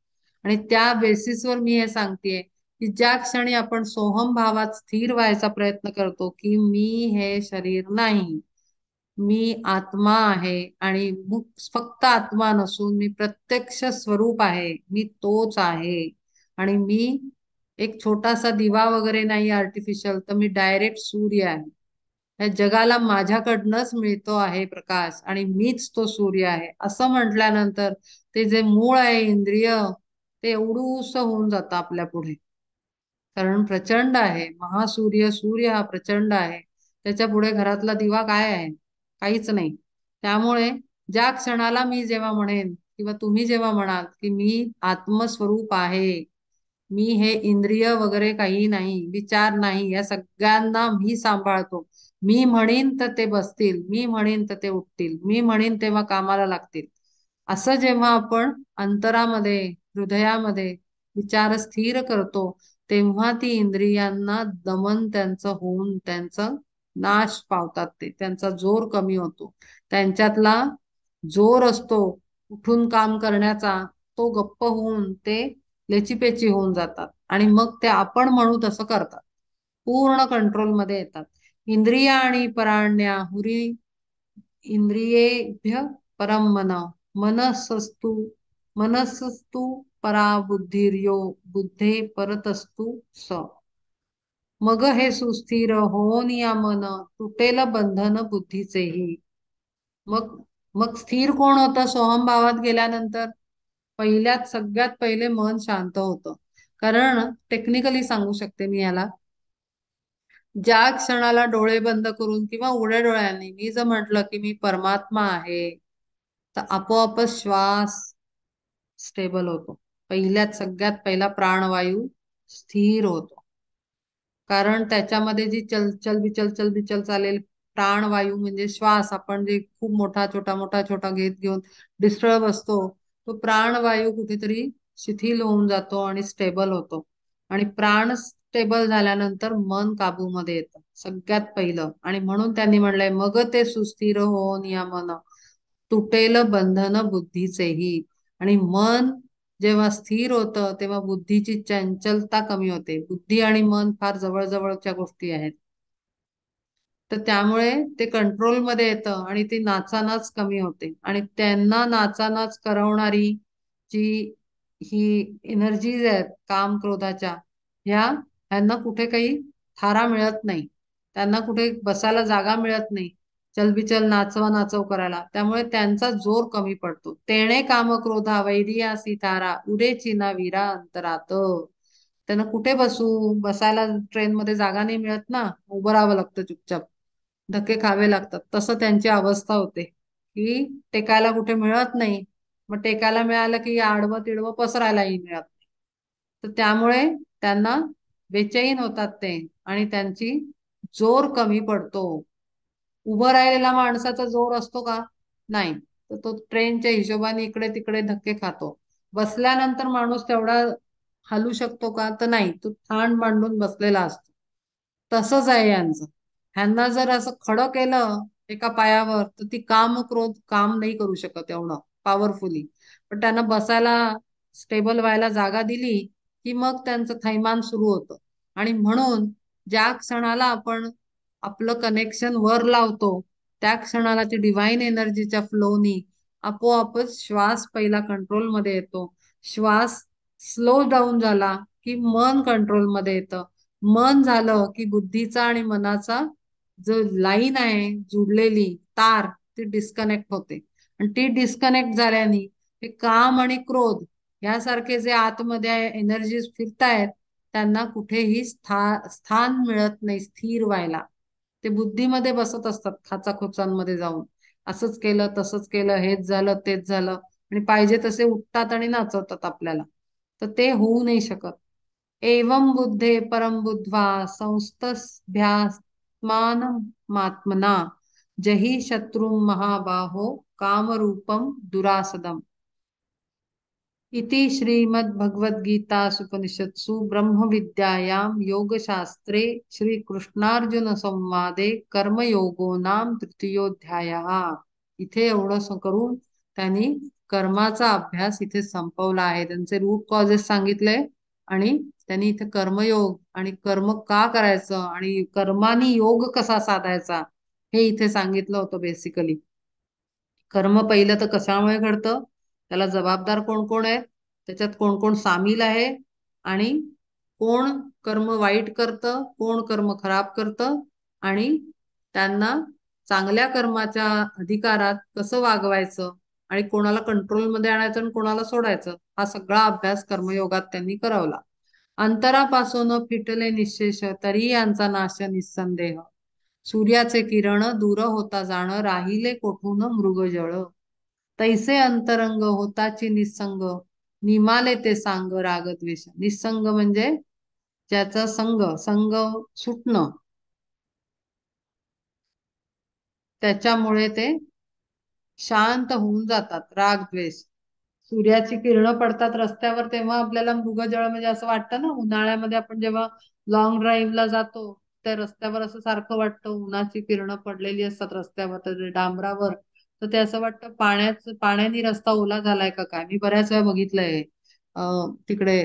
आणि त्या बेसिसवर मी हे सांगतेय की ज्या क्षणी आपण सोहम भावात स्थिर व्हायचा प्रयत्न करतो की मी हे शरीर नाही, मी आत्मा आहे, आणि फक्त आत्मा नसून मी प्रत्यक्ष स्वरूप आहे, मी तोच आहे, आणि मी एक छोटासा दिवा वगैरे नाही आर्टिफिशियल, तर मी डायरेक्ट सूर्य आहे. या जगाला माझ्याकडनंच मिळतो आहे प्रकाश आणि मीच तो सूर्य आहे, असं म्हटल्यानंतर ते जे मूळ आहे इंद्रिय, ते एवढूस होऊन जातं आपल्या पुढे. कारण प्रचंड आहे महासूर्य, सूर्य हा प्रचंड आहे. त्याच्या पुढे घरातला दिवा काय आहे? काहीच नाही. त्यामुळे ज्या क्षणाला मी जेव्हा म्हणेन किंवा तुम्ही जेव्हा म्हणाल की मी आत्मस्वरूप आहे, मी हे इंद्रिय वगैरे काही नाही, विचार नाही, या सगळ्यांना मी सांभाळतो, मी म्हणीन तर ते बसतील, मी म्हणीन तर ते उठतील, मी म्हणीन तेव्हा कामाला लागतील, असं जेव्हा आपण अंतरामध्ये, हृदयामध्ये विचार स्थिर करतो, तेव्हा ती इंद्रियांना दमन त्यांचं होऊन त्यांचं नाश पावतात. ते त्यांचा जोर कमी होतो. त्यांच्यातला जोर असतो उठून काम करण्याचा, तो गप्प होऊन ते लेचीपेची होऊन जातात आणि मग ते आपण म्हणू तसं करतात. पूर्ण कंट्रोलमध्ये येतात. इंद्रिय आणि पराण्याहुरी इंद्रियेभ्य परम मन, मनसस्तु मनसस्तु परा बुद्धिर्यो बुद्धे परतस्तु स. मग हे सुस्थिर होऊन या मन, तुटेल बंधन बुद्धीचेही. मग मग स्थिर कोण होतं सोहम भावात गेल्यानंतर? सगळ्यात पहिले मन शांत होतं. कारण टेक्निकली सांगू शकते मी याला, ज्या क्षणाला डोळे बंद करून किंवा उघड्या डोळ्यांनी मी जर म्हटलं की मी परमात्मा आहे, तर आपोआपच श्वास स्टेबल होतो. सगळ्यात पहिला प्राणवायू स्थिर होतो. कारण त्याच्यामध्ये जी चलचल बिचल चलबिचल चालेल, प्राणवायू म्हणजे श्वास, आपण जे खूप मोठा छोटा घेऊन डिस्टर्ब असतो, तो प्राणवायू कुठेतरी शिथिल होऊन जातो आणि स्टेबल होतो. आणि प्राण स्टेबल झाल्यानंतर मन काबूमध्ये येतं सगळ्यात पहिलं. आणि म्हणून त्यांनी म्हणलंय, मग ते सुस्थिर होऊन या मन, तुटेल बंधन बुद्धीचेही. आणि मन जेव्हा स्थिर होतं तेव्हा बुद्धीची चंचलता कमी होते. बुद्धी आणि मन फार जवळजवळच्या गोष्टी आहेत. तर त्यामुळे ते कंट्रोलमध्ये येतं आणि ती नाचानाच कमी होते. आणि त्यांना नाचानाच करवणारी जी ही एनर्जीज आहेत काम क्रोधाच्या, ह्यांना कुठे काही थारा मिळत नाही. त्यांना कुठे बसायला जागा मिळत नाही चलबिचल नाचवा नाचव करायला. त्यामुळे त्यांचा जोर कमी पडतो. तेणे काम क्रोधा वैरियासी थारा, उरे चिना वीरा अंतरात. त्यांना कुठे बसायला ट्रेन मध्ये जागा नाही मिळत ना, उभं राहावं लागतं चुपचाप. धक्के खावे लागतात. तसं त्यांची अवस्था होते की टेकायला कुठे मिळत नाही. मग टेकायला मिळालं की आडवं तिडवं पसरायलाही मिळत नाही. तर त्यामुळे त्यांना बेचैन होतात ते आणि त्यांची जोर कमी पडतो. उभं राहिलेला माणसाचा जोर असतो का? नाही. तर तो ट्रेनच्या हिशोबाने इकडे तिकडे धक्के खातो. बसल्यानंतर माणूस तेवढा हलू शकतो का? तर नाही, तो थांड मांडून बसलेला असतो. तसंच आहे यांचं. ह्यांना जर असं खडं केलं एका पायावर तर ती काम क्रोध काम नाही करू शकत एवढं पॉवरफुली. पण त्यांना बसायला स्टेबल व्हायला जागा दिली की मग त्यांचं थैमान सुरू होतं. आणि म्हणून ज्या क्षणाला आपण आपलं कनेक्शन वर लावतो त्या क्षणाला ती डिव्हाइन एनर्जीच्या फ्लोनी आपोआपच श्वास पहिला कंट्रोल मध्ये येतो. श्वास स्लो डाऊन झाला की मन कंट्रोल मध्ये येतं. मन झालं की बुद्धीचा आणि मनाचा जो लाईन आहे जुडलेली तार ती डिस्कनेक्ट होते. आणि ती डिस्कनेक्ट झाल्याने हे काम आणि क्रोध यासारखे जे आतमध्ये एनर्जीज फिरतायत त्यांना कुठेही स्थान मिळत नाही स्थिर व्हायला. ते बुद्धीमध्ये बसत असतात खाचाखोचांमध्ये जाऊन. असंच केलं तसंच केलं हेच झालं तेच झालं आणि पाहिजे तसे उठतात आणि नाचवतात आपल्याला. तर ते होऊ नाही शकत. एवं बुद्धे परम बुद्ध्वा संस्तभ्यात्मात्मना जहि शत्रुं महाबाहो कामरूपम दुरासदम. इति श्रीमद्भगवद्गीतासूपनिषत्सु ब्रह्मविद्यायां योगशास्त्रे श्रीकृष्णार्जुन संवादे कर्मयोगो नाम तृतीयोऽध्यायः. इथे एवढं करून त्यांनी कर्माचा अभ्यास इथे संपवला आहे. त्यांचे रूट कॉजेस सांगितले आणि त्यांनी इथे कर्मयोग आणि कर्म का करायचं आणि कर्मानी योग कसा साधायचा हे इथे सांगितलं होतं बेसिकली. कर्म पहिलं तर कशामुळे घडतं, त्याला जबाबदार कोण कोण आहेत, त्याच्यात कोण कोण सामील आहे आणि कोण कर्म वाईट करतं कोण कर्म खराब करतं आणि त्यांना चांगल्या कर्माच्या अधिकारात कसं वागवायचं आणि कोणाला कंट्रोलमध्ये आणायचं आणि कोणाला सोडायचं हा सगळा अभ्यास कर्मयोगात त्यांनी करवला. अंतरापासून फिटले निशेष तरी यांचा नाश निस्संदेह. सूर्याचे किरण दूर होता जाण राहिले कोठून मृगजळ. तैसे अंतरंग होताची निसंग निमाले ते सांग रागद्वेष. निसंग म्हणजे ज्याचा संग संग सुटणं त्याच्यामुळे ते शांत होऊन जातात राग द्वेष. सूर्याची किरणं पडतात रस्त्यावर तेव्हा आपल्याला मृगजळ म्हणजे असं वाटतं ना उन्हाळ्यामध्ये आपण जेव्हा लॉंग ड्राईव्हला जातो त्या रस्त्यावर असं सारखं वाटतं उन्हाची किरणं पडलेली असतात रस्त्यावर तर डांबरावर. तर ते असं वाटतं पाण्याने रस्ता ओला झालाय का काय. मी बऱ्याच वेळा बघितलंय तिकडे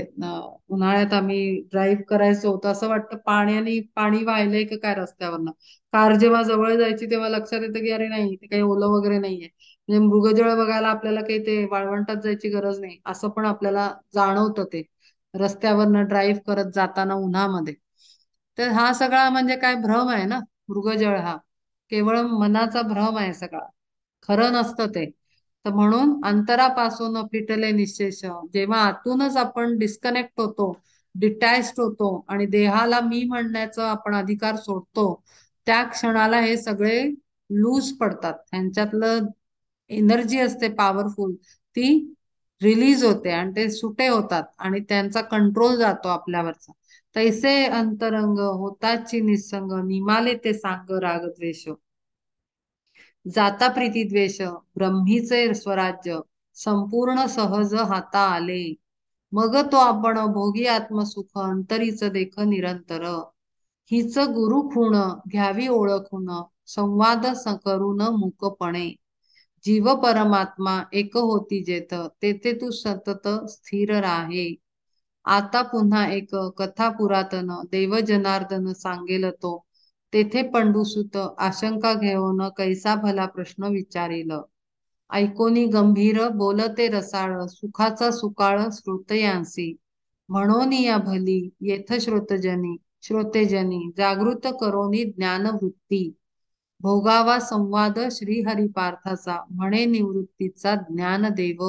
उन्हाळ्यात आम्ही ड्राईव्ह करायचो तर असं वाटतं पाण्याने पाणी वाहिलंय का काय रस्त्यावरनं. कार जेव्हा जवळ जायची तेव्हा लक्षात येतं की अरे नाही ते काही ओलं वगैरे नाहीये. म्हणजे मृगजळ बघायला आपल्याला काही ते वाळवंटात जायची गरज नाही असं पण आपल्याला जाणवतं ते रस्त्यावरनं ड्राईव्ह करत जाताना उन्हामध्ये. तर हा सगळा म्हणजे काय भ्रम आहे ना. मृगजळ हा केवळ मनाचा भ्रम आहे सगळा, खरं नसतं ते. तर म्हणून अंतरापासून फिटले निशेष जेव्हा आतूनच आपण डिस्कनेक्ट होतो डिटॅच्ड होतो आणि देहाला मी म्हणण्याचा आपण अधिकार सोडतो त्या क्षणाला हे सगळे लूज पडतात. त्यांच्यातलं एनर्जी असते पॉवरफुल ती रिलीज होते आणि ते सुटे होतात आणि त्यांचा कंट्रोल जातो आपल्यावरचा. तैसे अंतरंग होताची निसंग निमाले ते सांग रागद्वेष. जाता प्रीती द्वेष ब्रह्मीचे स्वराज्य संपूर्ण सहज हाता आले. मग तो आपण भोगी आत्मसुख अंतरीच देख निरंतर. हिच गुरु खूण घ्यावी ओळखून संवाद करून मुकपणे. जीव परमात्मा एक होती जेथ तेथे तू सतत स्थिर राहे. आता पुन्हा एक कथा पुरातन देव जनार्दन सांगेल तो. तेथे पंडुसुत आशंका घेऊन कैसा भला प्रश्न विचारिल. ऐकोनी गंभीर बोलते रसाळ सुखाचा सुकाळ श्रोतयांसी. म्हणून या भली येथ श्रोतेजनी जागृत करोनी ज्ञानवृत्ती. भोगावा संवाद श्रीहरिपार्थाचा म्हणे निवृत्तीचा ज्ञानदेव.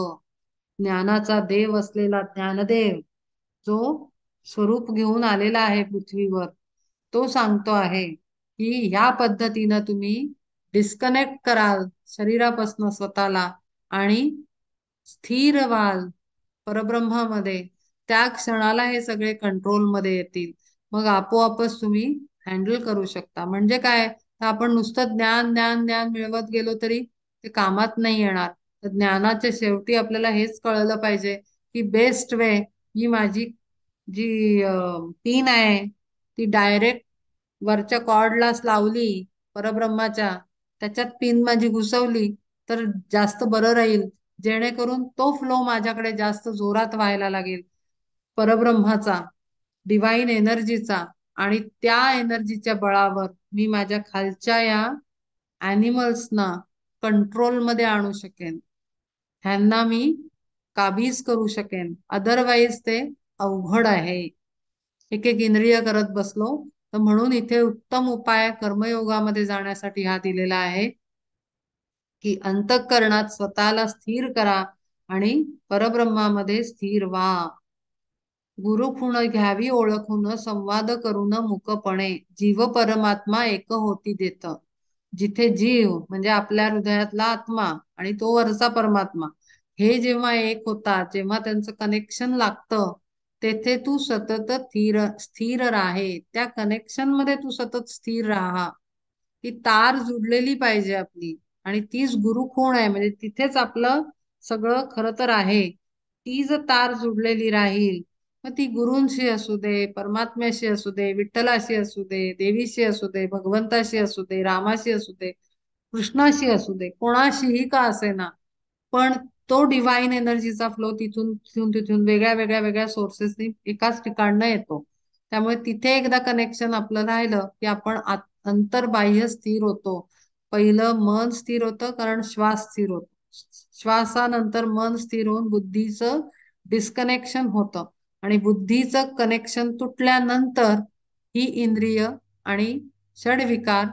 ज्ञानाचा देव असलेला ज्ञानदेव जो स्वरूप घेऊन आलेला आहे पृथ्वीवर तो सांगतो आहे की ह्या पद्धतीनं तुम्ही डिस्कनेक्ट कराल शरीरापासून स्वतःला आणि स्थिर व्हाल परब्रह्मामध्ये, त्या क्षणाला हे सगळे कंट्रोलमध्ये येतील. मग आपोआपच तुम्ही हँडल करू शकता. म्हणजे काय, तर आपण नुसतं ज्ञान ज्ञान ज्ञान मिळवत गेलो तरी ते कामात नाही येणार. तर ज्ञानाच्या शेवटी आपल्याला हेच कळलं पाहिजे की बेस्ट वे ही माझी जी पिन आहे ती डायरेक्ट वरच्या कॉर्डलाच लावली परब्रह्माच्या, त्याच्यात पिन माझी घुसवली तर जास्त बरं राहील, जेणेकरून तो फ्लो माझ्याकडे जास्त जोरात व्हायला लागेल परब्रह्माचा, डिवाइन एनर्जीचा. आणि त्या एनर्जीच्या बळावर मी माझ्या खालच्या या अॅनिमल्सना कंट्रोलमध्ये आणू शकेन, ह्यांना मी काबीज करू शकेन. अदरवाईज ते अवघड आहे एक एक इंद्रिय करत बसलो तर. म्हणून इथे उत्तम उपाय कर्मयोगामध्ये जाण्यासाठी हा दिलेला आहे की अंतःकरणात स्वतःला स्थिर करा आणि परब्रह्मामध्ये स्थिर व्हा. गुरुखुण घ्यावी ओळखून संवाद करून मुकपणे, जीव परमात्मा एक होती देत. जिथे जीव म्हणजे आपल्या हृदयातला आत्मा आणि तो वरचा परमात्मा हे जेव्हा एक होतात, जेव्हा त्यांचं कनेक्शन लागतं, तेथे तू सतत स्थिर स्थिर राहे. त्या कनेक्शन मध्ये तू सतत स्थिर राहा. ती तार जुडलेली पाहिजे आपली, आणि तीच गुरुखूण आहे. म्हणजे तिथेच आपलं सगळं खरं तर आहे. ती जर तार जुडलेली राहील, मग ती गुरूंशी असू दे, परमात्म्याशी असू दे, विठ्ठलाशी असू दे, देवीशी असू दे, भगवंताशी असू दे, रामाशी असू दे, कृष्णाशी असू दे, कोणाशीही का असेना, पण तो डिवाइन एनर्जीचा फ्लो तिथून तिथून तिथून वेगळ्या वेगळ्या वेगळ्या सोर्सेसनी एकाच ठिकाणनं येतो. त्यामुळे तिथे एकदा कनेक्शन आपलं राहिलं की आपण अंतर्बाह्य स्थिर होतो. पहिलं मन स्थिर होतं, कारण श्वास स्थिर होतो. श्वासानंतर मन स्थिर होऊन बुद्धीचं डिस्कनेक्शन होतं, आणि बुद्धीचं कनेक्शन तुटल्यानंतर ही इंद्रिय आणि षडविकार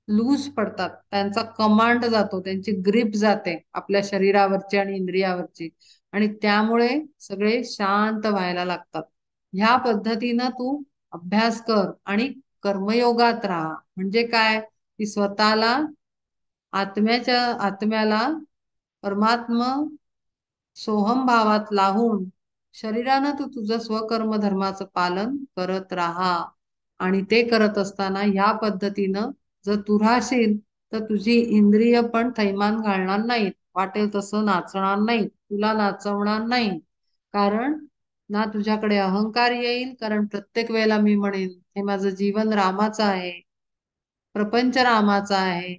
लूज पडतात, त्यांचा कमांड जातो, त्यांची ग्रिप जाते आपल्या शरीरावरची आणि इंद्रियावरची, आणि त्यामुळे सगळे शांत व्हायला लागतात. ह्या पद्धतीनं तू अभ्यास कर आणि कर्मयोगात राहा. म्हणजे काय, की स्वतःला आत्म्याला परमात्मा सोहम भावात लावून शरीरानं तू तुझं स्वकर्म धर्माचं पालन करत राहा. आणि ते करत असताना ह्या पद्धतीनं जर तू राहशील तर तुझी इंद्रिय पण थैमान घालणार नाहीत, वाटेल तसं नाचणार नाहीत, तुला नाचवणार नाही. कारण ना तुझ्याकडे अहंकार येईल, कारण प्रत्येक वेळेला मी म्हणेन हे माझं जीवन रामाचं आहे, प्रपंच रामाचा आहे,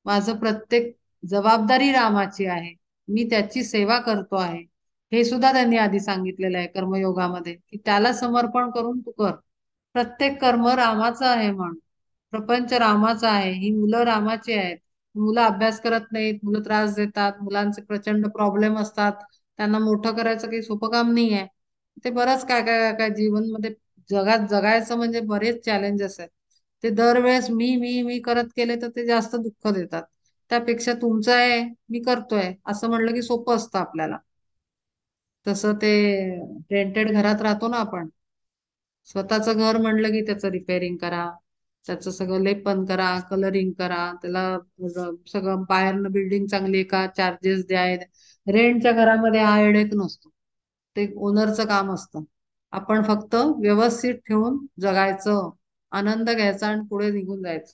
माझं प्रत्येक जबाबदारी रामाची आहे, मी त्याची सेवा करतो आहे. हे सुद्धा त्यांनी आधी सांगितलेलं आहे कर्मयोगामध्ये, की त्याला समर्पण करून तू कर. प्रत्येक कर्म रामाचं आहे म्हण, प्रपंच रामाचा आहे, ही मुलं रामाची आहेत. मुलं अभ्यास करत नाहीत, मुलं त्रास देतात, मुलांचे प्रचंड प्रॉब्लेम असतात, त्यांना मोठं करायचं काही सोपं काम नाही आहे. ते बरंच काय काय काय काय जीवनमध्ये जगात जगायचं म्हणजे बरेच चॅलेंजेस आहेत. ते दरवेळेस मी करत केले तर ते जास्त दुःख देतात. त्यापेक्षा तुमचं आहे, मी करतोय असं म्हणलं की सोपं असतं आपल्याला. तसं ते रेंटेड घरात राहतो ना आपण, स्वतःचं घर म्हणलं की त्याचं रिपेअरिंग करा, त्याचं सगळं लेपन करा, कलरिंग करा, त्याला सगळं बाहेरनं बिल्डिंग चांगली आहे का चार्जेस द्या. रेंटच्या घरामध्ये हा हेडेक नसतो, ते ओनरचं काम असतं. आपण फक्त व्यवस्थित ठेवून जगायचं, आनंद घ्यायचा आणि पुढे निघून जायचं.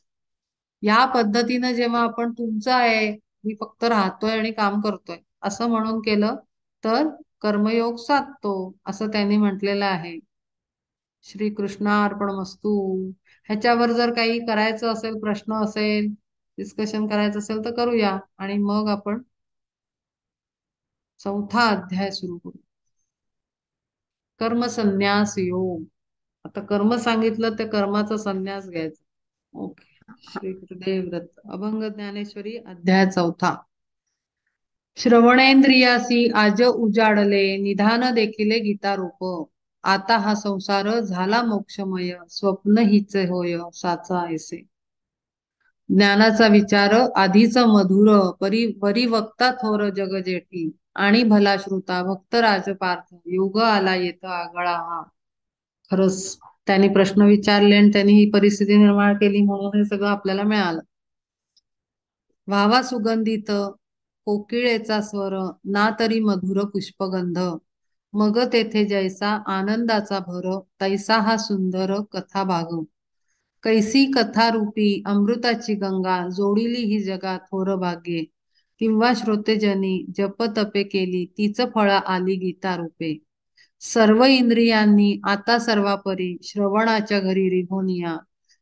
या पद्धतीनं जेव्हा आपण तुमचं आहे, मी फक्त राहतोय आणि काम करतोय असं म्हणून केलं तर कर्मयोग साधतो, असं त्यांनी म्हटलेलं आहे. श्री कृष्णार्पणमस्तू. ह्याच्यावर जर काही करायचं असेल, प्रश्न असेल, डिस्कशन करायचं असेल तर करूया, आणि मग आपण चौथा अध्याय सुरू करू. कर्म संन्यास योग. आता कर्म सांगितलं ते कर्माचा संन्यास घ्यायचा. ओके. श्री गुरुदेव दत्त. अभंग ज्ञानेश्वरी अध्याय चौथा. श्रवणेंद्रियासी आज उजाडले, निधान देखिले गीता रूप. आता हा संसार झाला मोक्षमय, स्वप्न हिच होय साचा ऐसे. ज्ञानाचा विचार आधीच मधुर, परी वक्ता थोर जग जेठी, आणि भला श्रुता भक्त राजपार्थ, योग आला येत आगळा हा. खरंच त्यांनी प्रश्न विचारले आणि त्यांनी ही परिस्थिती निर्माण केली म्हणून हे सगळं आपल्याला मिळालं. व्हावा सुगंधित कोकिळेचा स्वर, ना तरी मधुर पुष्पगंध. मग तेथे जैसा आनंदाचा भर, तैसा हा सुंदर कथा भाग. कैसी कथा रूपी अमृताची गंगा, जोडिली ही जगा थोर भाग्ये. किंवा श्रोतेजनी जप तपे केली, तीच फळ आली गीता रूपे. सर्व इंद्रियांनी आता सर्वापरी, श्रवणाच्या घरी रिघोनिया.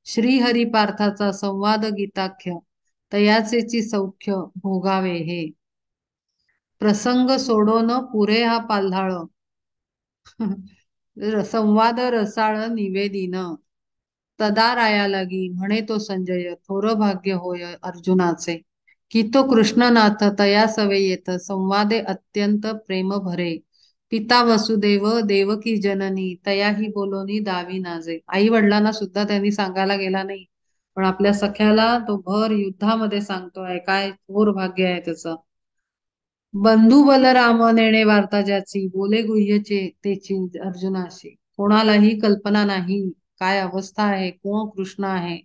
श्रीहरी पार्थाचा संवाद गीताख्य, तयाचेची सौख्य भोगावे हे. प्रसंग सोडोन पुरे हा पाल्हाळ, संवाद रसाळ निवेदिन. तदा राया लागी म्हणे तो संजय, थोर भाग्य होय अर्जुनाचे. की तो कृष्णनाथ तया सवे येत, संवादे अत्यंत प्रेम भरे. पिता वसुदेव देवकी जननी, तयाही बोलोनी दावी नाजे. आई वडिलांना सुद्धा त्यांनी सांगायला गेला नाही, पण आपल्या सख्याला तो भर युद्धामध्ये सांगतोय. काय थोर भाग्य आहे त्याचं. बंधू बलराम नेणे वार्ता ज्याची, बोले गुह्यचे तेची अर्जुनाशी. कोणालाही कल्पना नाही काय अवस्था आहे, कोण कृष्ण आहे,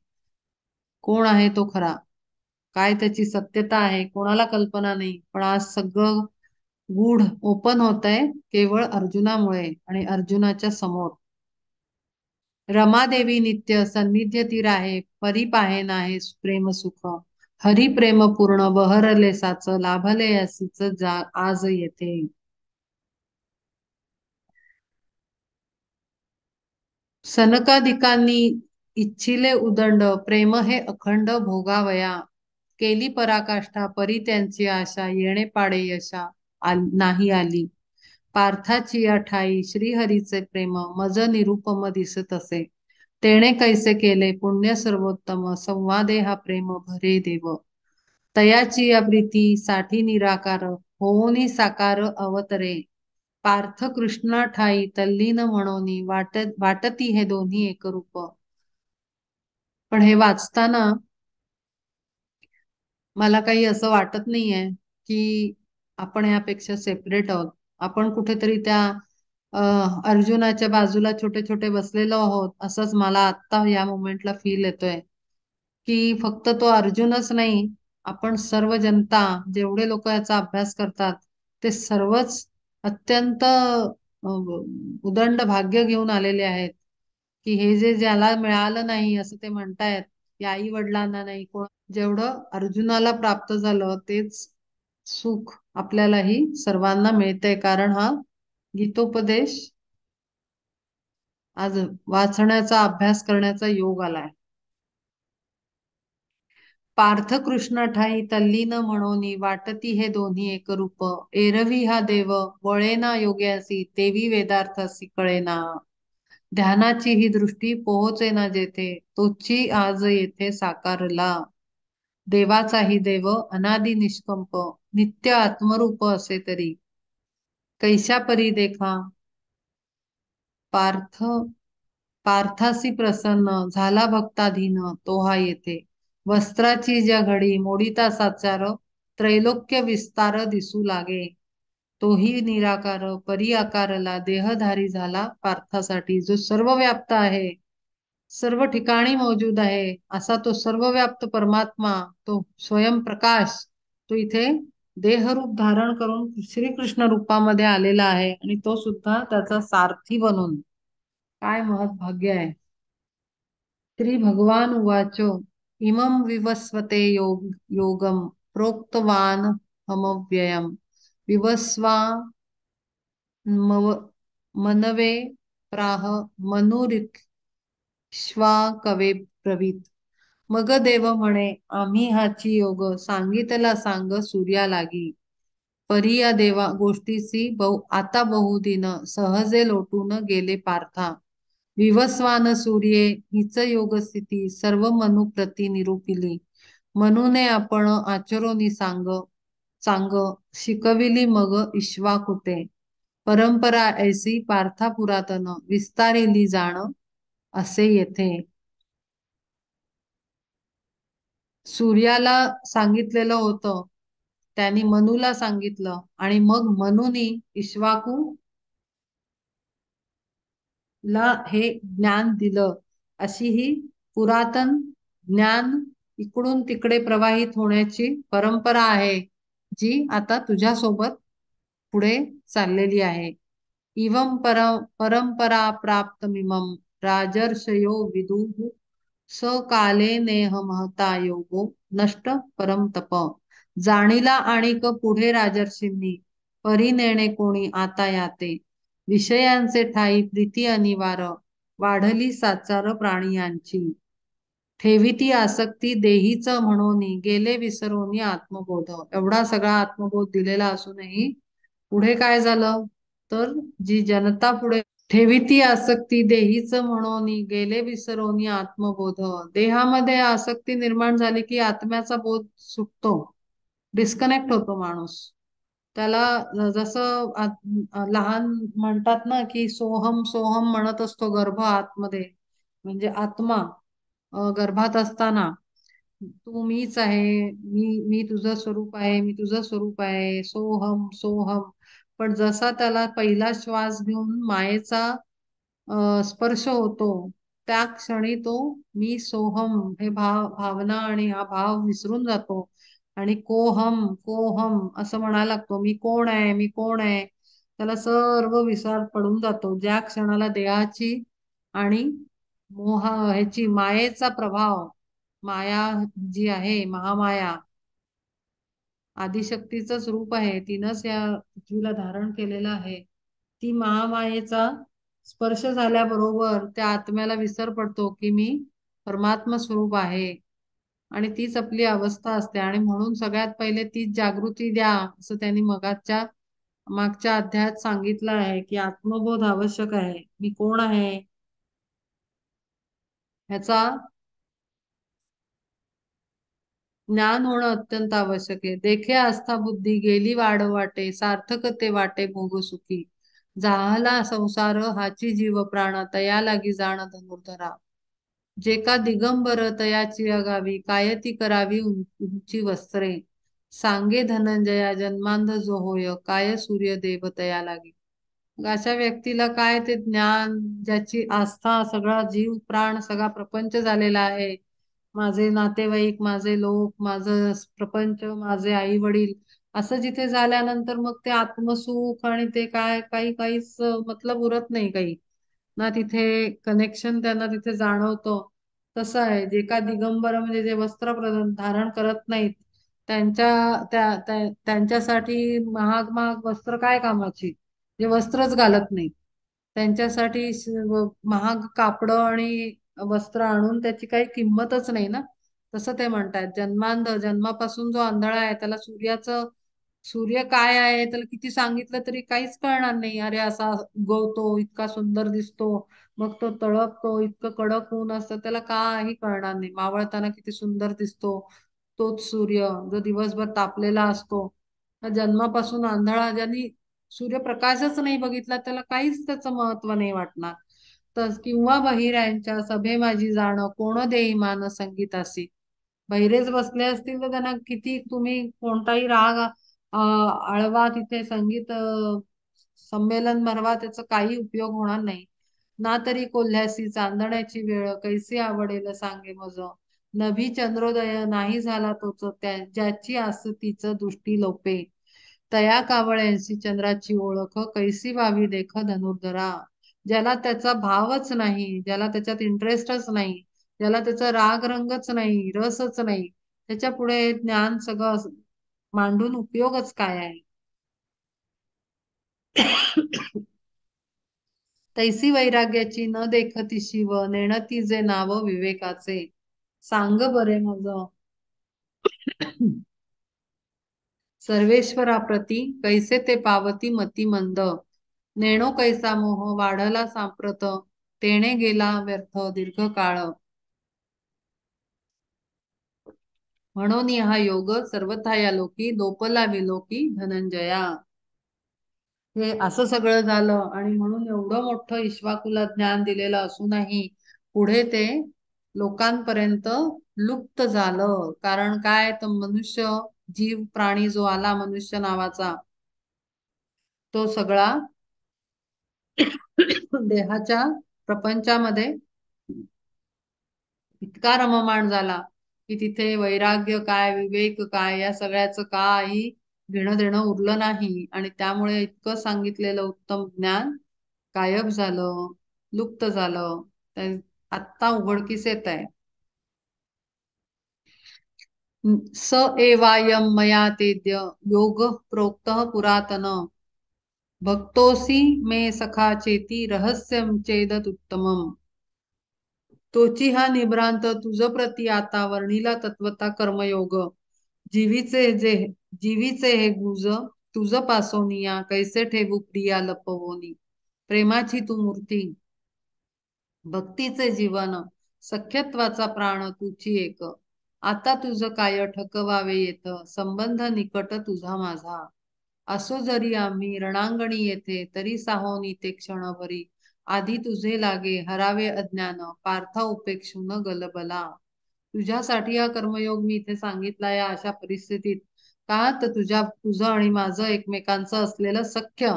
कोण आहे तो खरा, काय त्याची सत्यता आहे, कोणाला कल्पना नाही. पण आज सगळं गूढ ओपन होत आहे केवळ अर्जुनामुळे आणि अर्जुनाच्या समोर. रमादेवी नित्य सन्निध्य ती राहे, परी पाहे नाहे प्रेम सुख. हरी प्रेम पूर्ण बहरले साच, लाभले असीच जा आज येथे. सनकादिकांनी इच्छिले उदंड, प्रेम हे अखंड भोगावया. केली पराकाष्ठा परी त्यांची आशा, येणे पाडे यशा नाही आली. पार्थाची ठाई श्रीहरीचे प्रेम, मज निरुपम दिसत असे. तेणे कैसे केले पुण्य सर्वोत्तम, संवादे हा प्रेम भरे देव. तयाची या प्रीती साठी निराकार, होऊनी साकार अवतरे. पार्थ कृष्णा ठाई तल्लीन म्हणोनी, वाटती हे दोन्ही एकरूप. पण हे वाचताना मला काही असं वाटत नाहीये की आपण यापेक्षा सेपरेट आहोत. आपण कुठेतरी त्या अर्जुनाच्या बाजूला छोटे छोटे बसलेलो आहोत, असंच मला आत्ता या मोमेंटला फील येतोय. की फक्त तो अर्जुनच नाही, आपण सर्व जनता जेवढे लोक याचा अभ्यास करतात ते सर्वच अत्यंत उदंड भाग्य घेऊन आलेले आहेत. की हे जे ज्याला मिळालं नाही असं ते म्हणतायत, की आई वडिलांना नाही, जेवढं अर्जुनाला प्राप्त झालं तेच सुख आपल्यालाही सर्वांना मिळतंय. कारण हा गीतोपदेश आज वाचण्याचा अभ्यास करण्याचा योग आलाय. पार्थ कृष्ण ठाई तल्लीन म्हणोनी, वाटती हे दोन्ही एकरूप. एरवी हा देव वळेना योग्यासी, तेवी वेदार्थासी कळेना. ध्यानाची ही दृष्टी पोहोचेना जेथे, तोची आज येथे साकारला. देवाचाही देव अनादि निष्कंप, नित्य आत्मरूप असे तरी. कैशा परी देखा पार्थ पार्थासी प्रसन्न, झाला भक्ताधीन तो हा येथे. वस्त्राची ज्या घडी मोडिता साचार, त्रैलोक्य विस्तार दिसू लागे. तोही निराकार परी आकारला, देहधारी झाला पार्थासाठी. जो सर्वव्याप्त आहे, सर्व ठिकाणी मौजूद आहे, असा तो सर्वव्याप्त परमात्मा, तो स्वयंप्रकाश, तो इथे देहरूप धारण करून श्रीकृष्ण रूपामध्ये आलेला आहे आणि तो सुद्धा त्याचा सारथी बनून. काय महत् भाग्य आहे. श्री भगवान उवाचो, इमं विवस्वते योगम प्रोक्तवान हमव्ययम. विवस्वा मनवे प्राह मनुरिक्ष्वा कवे ब्रवीत. मग देव म्हणे, आम्ही हाची योग सांगितला सांग सूर्या लागी. परी या देवा गोष्टीसी आता बहुदिन, सहजे लोटून गेले पार्था. विवस्वान सूर्ये हीच योग स्थिती, सर्व मनुप्रती निरूपिली. म्हणूने आपण आचरोनी सांग सांग, शिकविली मग ईश्वाकुटे. परंपरा ऐसी पार्था पुरातन, विस्तारिली जाण असे येथे. सूर्याला सांगितलेलं होतं, त्यांनी मनूला सांगितलं आणि मग मनूनी इश्वाकू ला हे ज्ञान दिलं, अशी ही पुरातन ज्ञान इकडून तिकडे प्रवाहित होण्याची परंपरा आहे, जी आता तुझ्यासोबत पुढे चाललेली आहे. इवं परंपरा प्राप्तमिमं राजर्षयो विदुः स काले नेह महता योगो नष्ट परम तप. जाणीला आणिक पुढे राजर्षींनी परी नेणे कोणी आता याते. विषयांचे ठाई प्रीती अनिवार वाढली साचार प्राणियांची. ठेवी आसक्ती देहीच म्हणून गेले विसरोनी आत्मबोध. एवढा सगळा आत्मबोध दिलेला असूनही पुढे काय झालं, तर जी जनता पुढे ठेवी आसक्ती देहीच म्हणून गेले विसरोनी आत्मबोध. देहामध्ये आसक्ती निर्माण झाली की आत्म्याचा बोध सुटतो, डिस्कनेक्ट होतो माणूस. त्याला जसं लहान म्हणतात ना की सोहम सोहम म्हणत असतो गर्भ आतमध्ये, म्हणजे आत्मा गर्भात असताना तू मीच आहे, मी तुझं स्वरूप आहे, मी तुझं स्वरूप आहे, सोहम सोहम. पण जसा त्याला पहिला श्वास घेऊन मायेचा स्पर्श होतो, त्या क्षणी तो मी सोहम हे भावना आणि हा भाव विसरून जातो आणि कोहम कोहम असं म्हणायला लागतो, मी कोण आहे, मी कोण आहे. त्याला सर्व विसर पडून जातो ज्या क्षणाला देहाची आणि ह्याची मायेचा प्रभाव, माया जी आहे महामाया आदिशक्तीचंच रूप आहे, तिनंच या पृथ्वीला धारण केलेलं आहे. ती महामायेचा स्पर्श झाल्याबरोबर त्या आत्म्याला विसर पडतो की मी परमात्मा स्वरूप आहे, आणि तीच आपली अवस्था असते. आणि म्हणून सगळ्यात पहिले तीच जागृती द्या, असं त्यांनी मागच्या अध्यायात सांगितलं आहे की आत्मबोध आवश्यक आहे. मी कोण आहे ह्याचा ज्ञान होणं अत्यंत आवश्यक आहे. देखे आस्था बुद्धी गेली वाटे सार्थक ते वाटे भोग सुखी. जाहला संसार हाची जीव प्राण तया लागी जाण धनुर्धरा. जे का दिगंबर तयाची अगावी कायती करावी उंची वस्त्रे. सांगे धनंजया जन्मांध जो होय काय सूर्यदेव तया लागी. मग अशा व्यक्तीला काय ते ज्ञान, ज्याची आस्था सगळा जीव प्राण सगळा प्रपंच झालेला आहे, माझे नातेवाईक, माझे लोक, माझं प्रपंच, माझे आई वडील, असं जिथे झाल्यानंतर मग ते आत्मसुख आणि ते काय काही काहीच मतलब उरत नाही काही ना, तिथे कनेक्शन त्यांना तिथे जाणवतो. तसं आहे, जे का दिगंबर म्हणजे जे वस्त्र धारण करत नाहीत, त्यांच्यासाठी महाग महाग वस्त्र काय कामाची, जे वस्त्रच घालत नाहीत त्यांच्यासाठी महाग कापड आणि वस्त्र आणून त्याची काही किंमतच नाही ना. तसं ते म्हणतात, जन्मापासून जो आंधळा आहे त्याला सूर्य काय आहे त्याला किती सांगितलं तरी काहीच कळणार नाही. अरे असा उगवतो, इतका सुंदर दिसतो, मग तो तळपतो, इतकं कडक ऊन असतं, त्याला काही कळणार नाही. मावळताना किती सुंदर दिसतो तोच सूर्य जो दिवसभर तापलेला असतो. जन्मापासून आंधळा, ज्यांनी सूर्यप्रकाशच नाही बघितला, त्याला काहीच त्याचं महत्व नाही वाटणार. तर किंवा बहिऱ्यांच्या सभे माझी जाण कोण देई मान संगीतासी. बहिरेच बसले असतील तर त्यांना किती तुम्ही कोणताही राग आळवा, तिथे संगीत संमेलन भरवा, त्याचा काही उपयोग होणार नाही. ना तरी कोल्ह्यासी चांदण्याची वेळ कैसी आवडेल सांगे मज. नभी चंद्रोदय नाही झाला तोच ज्याची आस तिचं दृष्टी लोपे. तया कावळ्यांशी चंद्राची ओळख कैसी व्हावी देख धनुर्धरा. ज्याला त्याचा भावच नाही, ज्याला त्याच्यात इंटरेस्टच नाही, ज्याला त्याचा राग रंगच नाही, रसच नाही, त्याच्या पुढे ज्ञान सगळं मांडून उपयोगच काय आहे. तैसी वैराग्याची न देखती शिव नेणती जे नाव विवेकाचे. सांग बरे मज सर्वेश्वराप्रती कैसे ते पावती मती मंद. नेणो कैसा मोह वाढला सांप्रत तेणे गेला व्यर्थ दीर्घकाळ. म्हणून हा योग सर्वथा या लोकी लोपला विलोकी धनंजया. हे असं सगळं झालं आणि म्हणून एवढं मोठं इक्ष्वाकुला ज्ञान दिलेलं असूनही पुढे ते लोकांपर्यंत लुप्त झालं. कारण काय, तर मनुष्य जीव प्राणी जो आला मनुष्य नावाचा, तो सगळा देहाच्या प्रपंचामध्ये इतका रममाण झाला की तिथे वैराग्य काय, विवेक काय, या सगळ्याचं काही घेणं देणं उरलं नाही. आणि त्यामुळे इतकं सांगितलेलं उत्तम ज्ञान गायब झालं, लुप्त झालं. आत्ता उघडकीस येत आहे. स एवायम मया तेद्य योग प्रोक्तः पुरातन भक्तोसी मे सखा चेती रहस्यम चेदत उत्तमम. तोची हा निभ्रांत तुझ प्रती आता वर्णिला तत्वता कर्मयोग जीवीचे जे जीवीचे हे गुज तुझ पासोनिया कैसे ठेवू प्रिया लपवोनी. प्रेमाची तू मूर्ती, भक्तीचे जीवन, सख्यत्वाचा प्राण तुझी एक. आता तुझ काय ठकवावे येत संबंध निकट तुझा माझा. असो जरी आम्ही रणांगणी येथे तरी साहोनी ते क्षणभरी. आधी तुझे लागे हरावे अज्ञान पार्था उपेक्षून गलबला. तुझ्यासाठी हा कर्मयोग मी इथे सांगितला या अशा परिस्थितीत. का तर तुझं आणि माझं एकमेकांचं असलेलं सख्य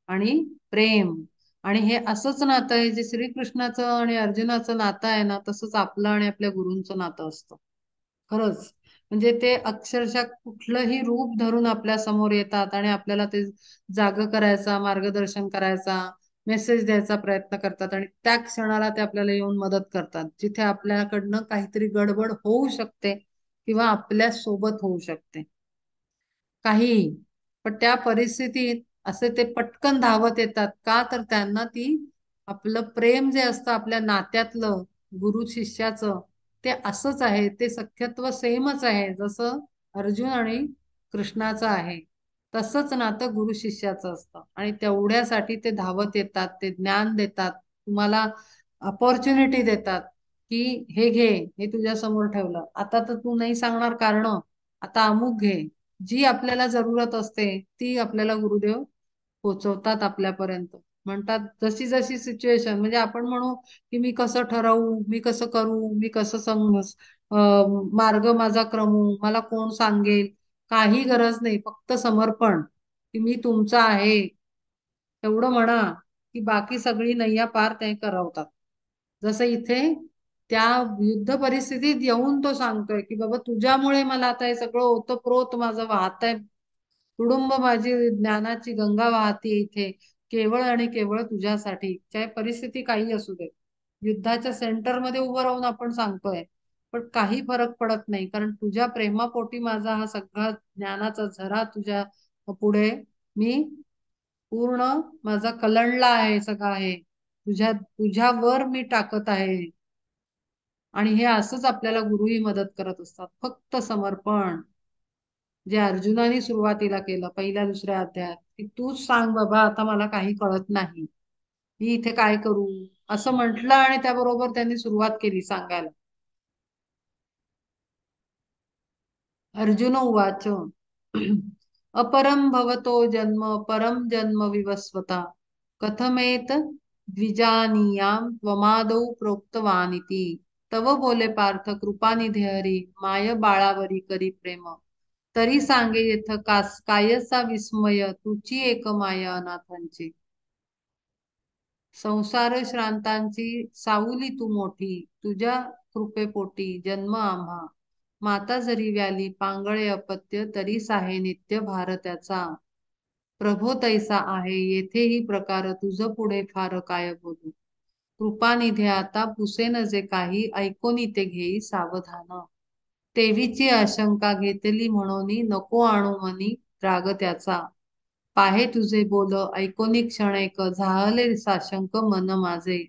आणि प्रेम. आणि हे असंच नातं आहे जे श्रीकृष्णाचं आणि अर्जुनाचं नातं आहे ना, तसंच आपलं आणि आपल्या गुरूंचं नातं असतं. खरंच. म्हणजे ते अक्षरशः कुठलंही रूप धरून आपल्या समोर येतात आणि आपल्याला ते जाग करायचा, मार्गदर्शन करायचा, मेसेज द्यायचा प्रयत्न करतात. आणि त्या क्षणाला ते आपल्याला येऊन मदत करतात जिथे आपल्याकडनं काहीतरी गडबड होऊ शकते किंवा आपल्या सोबत होऊ शकते काहीही. पण त्या परिस्थितीत असे ते पटकन धावत येतात. का तर त्यांना ती आपलं प्रेम जे असतं आपल्या नात्यातलं गुरु शिष्याचं, ते असंच आहे. ते सख्यत्व सेमच आहे जसं अर्जुन आणि कृष्णाचं आहे. तसंच नातं गुरु शिष्याचं असतं. आणि तेवढ्यासाठी ते धावत येतात, ते ज्ञान देतात, तुम्हाला अपॉर्च्युनिटी देतात की हे घे, हे तुझ्या समोर ठेवलं, आता तर तू नाही सांगणार कारण, आता अमुक घे. जी आपल्याला जरूरत असते ती आपल्याला गुरुदेव पोचवतात आपल्यापर्यंत. म्हणतात जशी जशी सिच्युएशन, म्हणजे आपण म्हणू की मी कसं ठरवू, मी कसं करू, मी कसं मार्ग माझा क्रमू, मला कोण सांगेल, काही गरज नाही. फक्त समर्पण की मी तुमचा आहे एवढं म्हणा की बाकी सगळी नैया पार ते करवतात. जसं इथे त्या युद्ध परिस्थितीत येऊन तो सांगतोय की बाबा तुझ्यामुळे मला आता हे सगळं ओतप्रोत माझं वाहत आहे, तुडुंब माझी ज्ञानाची गंगा वाहते इथे, केवळ आणि केवळ तुझ्यासाठी. चाहे परिस्थिती काही असू दे, युद्धाच्या सेंटरमध्ये उभं राहून आपण सांगतोय, पण काही फरक पडत नाही. कारण तुझ्या प्रेमापोटी माझा हा सगळा ज्ञानाचा झरा तुझ्या पुढे मी पूर्ण माझा कलंडला आहे सगळा, आहे तुझ्यावर मी टाकत आहे. आणि हे असंच आपल्याला गुरुही मदत करत असतात. फक्त समर्पण जे अर्जुनाने सुरुवातीला केलं पहिल्या दुसऱ्या अध्यायात की तूच सांग बाबा, आता मला काही कळत नाही, मी इथे काय करू, असं म्हटलं. आणि त्याबरोबर त्यांनी सुरुवात केली सांगायला. अर्जुन उवाच अपरम भवतो जन्म परम जन्म विवस्वता कथमेत द्विजानीयाम त्वमादौ प्रोक्तवानिति. तव बोले पार्थ कृपानिधे हरी माय बाळावरी करी प्रेम. तरी सांगे येथ कायचा विस्मय तुची एक माया अनाथांची. संसार श्रांतांची सावली तू मोठी, तुझ्या कृपेपोटी जन्म आम्हा. माता जरी व्याली पांगळे अपत्य तरी साहे नित्य भारताचा. प्रभो तैसा आहे येथेही प्रकार तुझ पुढे फार काय बोलू. कृपानिधे आता पुसेन जे काही ऐकोनी ते घेई सावधान. तेवीची आशंका घेतली म्हणून नको आणू मनी राग त्याचा. पाहे तुझे बोल ऐकोनी क्षण एक झाले साशंक मन माझे.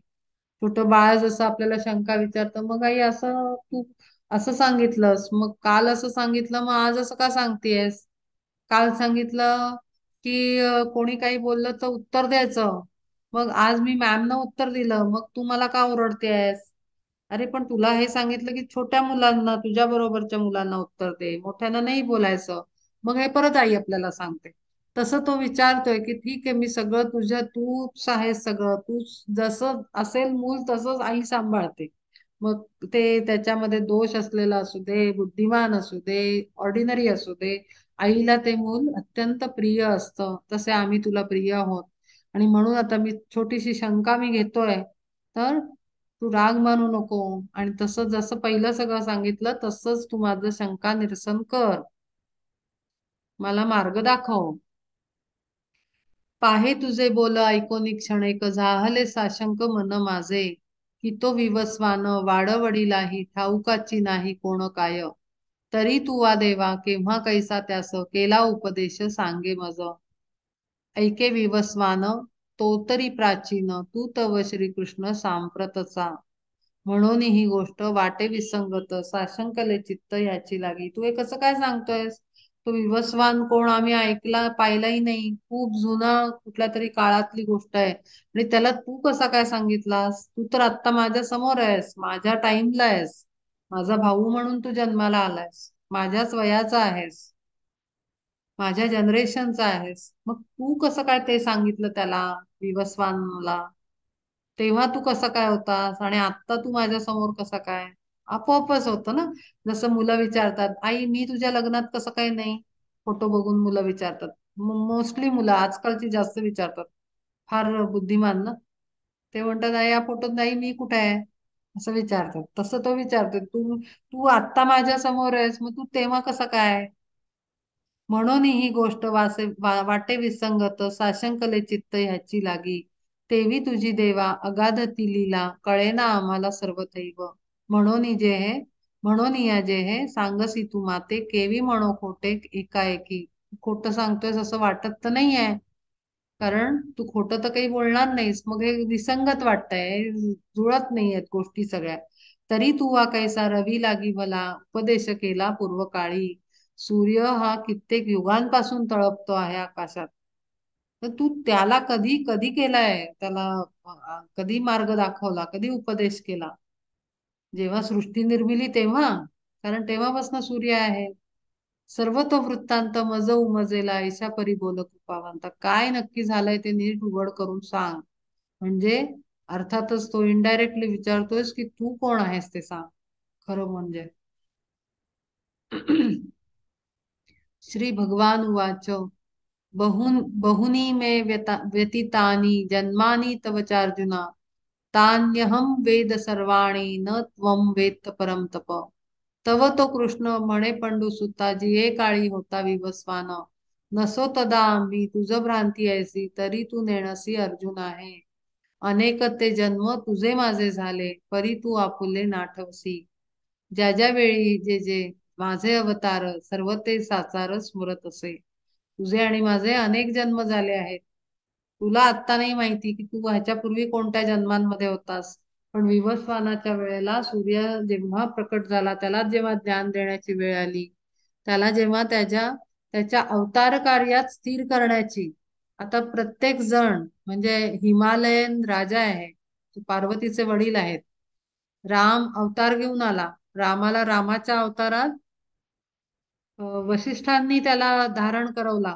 छोटं बाळ जसं आपल्याला शंका विचारतं, मग आई असं तू असं सांगितलंस, मग काल असं सांगितलं, मग आज असं का सांगतेस. काल सांगितलं की कोणी काही बोललं तर उत्तर द्यायचं, मग आज मी मॅमनं उत्तर दिलं, मग तू मला का ओरडतेस. अरे पण तुला हे सांगितलं की छोट्या मुलांना, तुझ्या बरोबरच्या मुलांना उत्तर दे, मोठ्यांना नाही बोलायचं. मग हे परत आई आपल्याला सांगते. तसं तो विचारतोय की ठीक आहे, मी सगळं तूच आहेस, सगळं तू जसं असेल मूल तसंच आई सांभाळते. मग ते त्याच्यामध्ये दोष असलेला असू दे, बुद्धिमान असू दे, ऑर्डिनरी असू दे, आईला ते मूल अत्यंत प्रिय असतं. तसे आम्ही तुला प्रिय आहोत. आणि म्हणून आता मी छोटीशी शंका मी घेतोय, तर तू राग मानू नको. आणि तसं जसं पहिलं सगळं सांगितलं तसंच तू माझं शंका निरसन कर, मला मार्ग दाखव. पाहे तुझे बोल ऐकोनी क्षणेक, झाले साशंक मन माझे. की तो विवस्वान वाडवडिलाही, ठाऊकाची नाही कोण काय. तरी तू वा देवा केव्हा कैसा त्यास, केला उपदेश सांगे मज. ऐके विवस्वान तो तरी प्राचीन, तू तव श्रीकृष्ण सांप्रतचा. म्हणून ही गोष्ट वाटे विसंगत, साशंकले चित्त याची लागी. तू हे कसं काय सांगतोयस? तो विवस्वान कोण आम्ही ऐकला पाहिलाही नाही, खूप जुना कुठल्या तरी काळातली गोष्ट आहे, आणि त्याला तू कसा काय सांगितलास? तू तर आत्ता माझ्या समोर आहेस, माझ्या टाइमला आहेस, माझा भाऊ म्हणून तू जन्माला आलायस, माझ्याच वयाचा आहेस, माझ्या जनरेशनचा आहेस. मग तू कसं काय ते सांगितलं त्याला, विवस्वानला? तेव्हा तू कसा काय होतास आणि आता तू माझ्या समोर कसा काय? आपोआपच होतं ना. जसं मुलं विचारतात, आई मी तुझ्या लग्नात कसं काय नाही? फोटो बघून मुलं विचारतात. मोस्टली मुलं आजकालची जास्त विचारतात, फार बुद्धिमान ना. ते म्हणतात आई या फोटोत नाही, मी कुठे आहे? असं विचारतात. तसं तो विचारतो, तू तू आत्ता माझ्या समोर आहेस, मग तू तेव्हा कसा काय? म्हणून ही गोष्ट वाटे विसंगत, साशंकले चित्त ह्याची लागी. तेवी तुझी देवा अगाधती लीला, कळेना आम्हाला सर्वथैव. म्हणून जे हे म्हणून या जे हे सांगसी तू माते, केवी म्हणो खोटे एकाएकी. खोटं सांगतोयस असं वाटत तर नाही आहे, कारण तू खोटं तर काही बोलणार नाहीस. मग हे विसंगत वाटतंय, जुळत नाहीयेत गोष्टी सगळ्या. तरी तू वा कैसा रवी लागी मला, उपदेश केला पूर्व काळी. सूर्य हा कित्येक युगांपासून तळपतो आहे आकाशात, तर तू त्याला कधी कधी केलाय, त्याला कधी मार्ग दाखवला, कधी उपदेश केला? जेव्हा सृष्टी निर्मिली तेव्हा, कारण तेव्हापासून सूर्य आहे. सर्व तो वृत्तांत मज उमजेला, ऐशा परी बोल कृपावंत. काय नक्की झालंय ते नीट उघड करून सांग. म्हणजे अर्थातच तो इनडायरेक्टली विचारतोयस की तू कोण आहेस ते सांग, खरं म्हणजे. श्री भगवान उवाच, बहुनी मे व्यतीतानि जन्मानि तव चार्जुना, तान्यहं वेद सर्वाणि न त्वं वेत्त परम तप. तव तो कृष्ण म्हणे पंडू सुता, जिये काळी होता विवस्वान. नसो तदा आम्ही तुझ भ्रांती ऐसी, तरी तू नेणसी अर्जुन आहे. अनेक ते जन्म तुझे माझे झाले, परी तू आपुले नाठवसी. ज्या ज्या वेळी जे जे माझे अवतार, सर्व ते साचार स्मरत असे. तुझे आणि माझे अनेक जन्म झाले आहेत. तुला आत्ता नाही माहिती की तू ह्याच्यापूर्वी कोणत्या जन्मांमध्ये होतास. पण विवस्वानाच्या वेळेला सूर्य जेव्हा प्रकट झाला, त्याला जेव्हा ज्ञान देण्याची वेळ आली, त्याला जेव्हा त्याच्या अवतार कार्यात स्थिर करण्याची, आता प्रत्येक जण म्हणजे हिमालयन राजा आहे, पार्वतीचे वडील आहेत, राम अवतार घेऊन आला. रामाला रामाच्या अवतारात वशिष्ठांनी त्याला धारण करवला,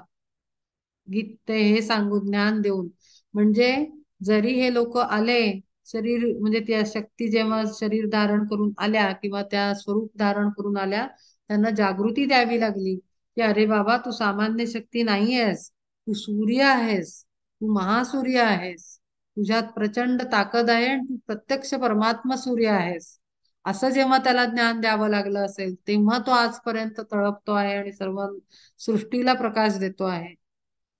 गीत हे सांगून ज्ञान देऊन. म्हणजे जरी हे लोक आले, शरीर म्हणजे त्या शक्ती जेव्हा शरीर धारण करून आल्या किंवा त्या स्वरूप धारण करून आल्या, त्यांना जागृती द्यावी लागली की अरे बाबा तू सामान्य शक्ती नाही आहेस, तू सूर्य आहेस, तू महासूर्य आहेस, तुझ्यात प्रचंड ताकद आहे आणि तू प्रत्यक्ष परमात्मा सूर्य आहेस. असं जेव्हा त्याला ज्ञान द्यावं लागलं असेल, तेव्हा तो आजपर्यंत तळपतो आहे आणि सर्व सृष्टीला प्रकाश देतो आहे.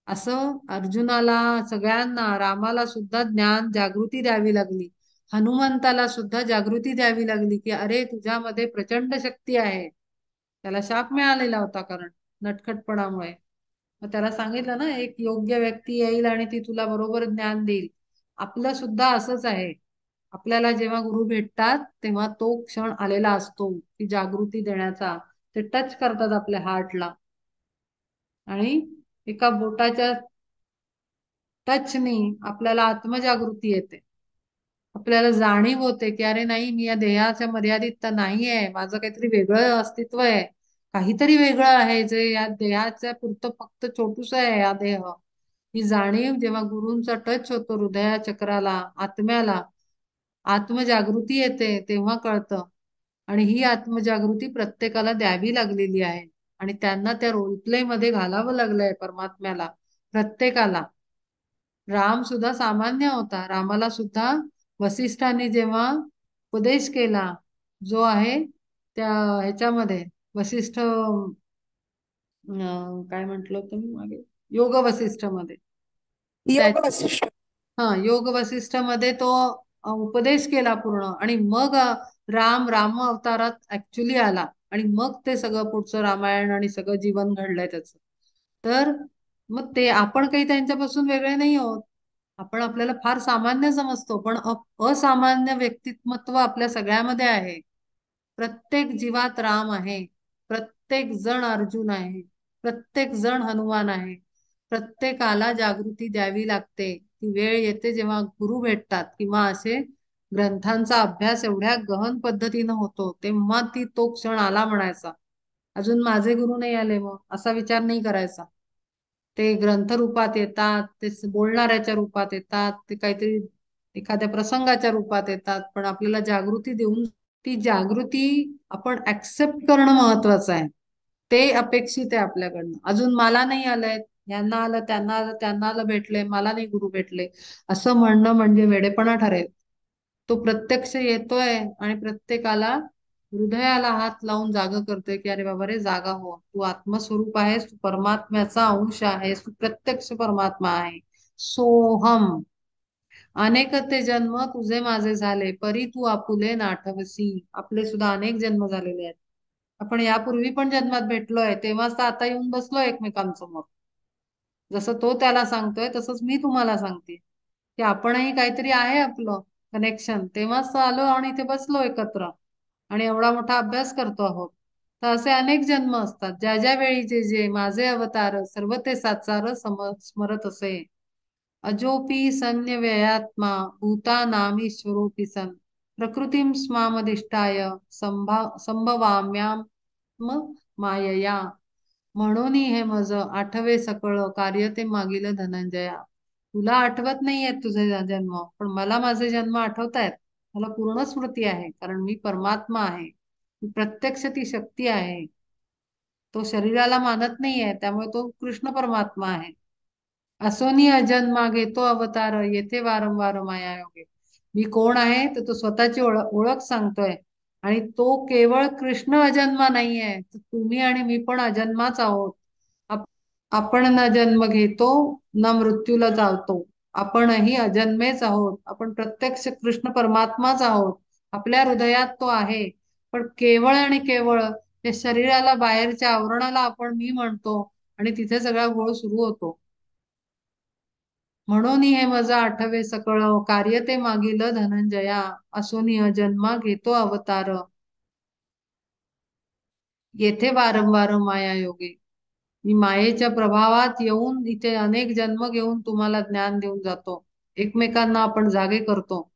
असं अर्जुनाला, सगळ्यांना, रामाला सुद्धा ज्ञान जागृती द्यावी लागली. हनुमंताला सुद्धा जागृती द्यावी लागली की अरे तुझ्यामध्ये प्रचंड शक्ती आहे. त्याला शाप मिळालेला होता कारण नटखटपणामुळे. मग त्याला सांगितलं ना, एक योग्य व्यक्ती येईल आणि ती तुला बरोबर ज्ञान देईल. आपलं सुद्धा असंच आहे. आपल्याला जेव्हा गुरु भेटतात तेव्हा तो क्षण आलेला असतो की जागृती देण्याचा. ते टच करतात आपल्या हार्टला, आणि एका बोटाच्या टचनी आपल्याला आत्मजागृती येते. आपल्याला जाणीव होते की अरे नाही, मी या देहाच्या मर्यादित तर नाही आहे, माझं काहीतरी वेगळं अस्तित्व आहे, काहीतरी वेगळं आहे जे या देहाच्या पुरतं फक्त छोटूस आहे या देह. ही जाणीव जेव्हा गुरूंचा टच होतो हृदया चक्राला, आत्म्याला, आत्मजागृती येते तेव्हा कळतं. आणि ही आत्मजागृती प्रत्येकाला द्यावी लागलेली आहे, आणि त्यांना त्या रोलप्ले मध्ये घालावं लागलंय परमात्म्याला, प्रत्येकाला. राम सुद्धा सामान्य होता, रामाला सुद्धा वसिष्ठांनी जेव्हा उपदेश केला जो आहे त्या ह्याच्यामध्ये वसिष्ठ काय म्हंटल होतं मी मागे, योग वसिष्ठ मध्ये. त्या योग वसिष्ठ. हा योग वसिष्ठ मध्ये तो उपदेश केला पूर्ण, आणि मग राम अवतारात ऍक्च्युली आला, आणि मग ते सगळं पुढचं रामायण आणि सगळं जीवन घडलंय त्याचं. तर मग ते आपण काही त्यांच्यापासून वेगळे नाही आहोत. आपण आपल्याला फार सामान्य समजतो, पण असामान्य व्यक्तिमत्व आपल्या सगळ्यामध्ये आहे. प्रत्येक जीवात राम आहे, प्रत्येक जण अर्जुन आहे, प्रत्येक जण हनुमान आहे. प्रत्येकाला जागृती द्यावी लागते. ती वेळ येते जेव्हा गुरु भेटतात किंवा असे ग्रंथांचा अभ्यास एवढ्या गहन पद्धतीनं होतो, तेव्हा तो क्षण आला म्हणायचा. अजून माझे गुरु नाही आले मग असा विचार नाही करायचा. ते ग्रंथ रूपात येतात, ते बोलणाऱ्याच्या रूपात येतात, ते काहीतरी एखाद्या प्रसंगाच्या रूपात येतात, पण आपल्याला जागृती देऊन ती जागृती आपण ऍक्सेप्ट करणं महत्वाचं आहे. ते अपेक्षित आहे आपल्याकडनं. अजून मला नाही आलंय, यांना आलं, त्यांना आलं, त्यांना आलं, भेटले, मला नाही गुरु भेटले असं म्हणणं म्हणजे वेडेपणा ठरेल. तो प्रत्यक्ष येतोय आणि प्रत्येकाला हृदयाला हात लावून जाग करतोय की अरे बाबा रे जागा हो, तू आत्मस्वरूप आहेस, तू परमात्म्याचा अंश आहेस, तू प्रत्यक्ष परमात्मा आहे. सोहम. अनेक ते जन्म तुझे माझे झाले, परी तू आपुले नाठवसी. आपले सुद्धा अनेक जन्म झालेले आहेत. आपण यापूर्वी पण जन्मात भेटलोय, तेव्हाच तर आता येऊन बसलोय एकमेकांसमोर. जसं तो त्याला सांगतोय तसंच मी तुम्हाला सांगते की आपणही काहीतरी आहे आपलं कनेक्शन, तेव्हाच तर आलो आणि इथे बसलो एकत्र आणि एवढा मोठा अभ्यास करतो आहोत. तर असे अनेक जन्म असतात, ज्या ज्या वेळी जे जे माझे अवतार सर्व ते साचार स्मरत असे. अजोपी व्ययात्मा भूतानामीश्वरोऽपि सन् प्रकृतीं स्वामधिष्ठाय संभवाम्याम मायया. म्हणून हे मज आठवे सकळ कार्य ते मागील धनंजया. तुला आठवत नाहीयेत तुझे जन्म, पण मला माझे जन्म आठवतायत. मला पूर्ण स्मृती आहे, कारण मी परमात्मा आहे. मी प्रत्यक्ष ती शक्ती आहे. तो शरीराला मानत नाहीये, त्यामुळे तो कृष्ण परमात्मा आहे. असोनी अजन्मा घेतो अवतार, येथे वारंवार माया योगे. मी कोण आहे तर तो स्वतःची ओळख सांगतोय, आणि तो केवळ कृष्ण अजन्मा नाहीये, तर तुम्ही आणि मी पण अजन्माच आहोत. आप- आपण न जन्म घेतो न मृत्यूला जावतो. आपणही अजन्मेच आहोत. आपण प्रत्यक्ष कृष्ण परमात्माच आहोत. आपल्या हृदयात तो आहे. पण केवळ आणि केवळ या शरीराला, बाहेरच्या आवरणाला आपण मी म्हणतो, आणि तिथे सगळा घोळ सुरू होतो. म्हणून हे मज आठवे सकळ कार्य ते मागील धनंजया. असोनी जन्मा घेतो अवतार, येथे वारंवार माया योगे. मी मायेच्या प्रभावात येऊन इथे अनेक जन्म घेऊन तुम्हाला ज्ञान देऊन जातो. एकमेकांना आपण जागे करतो.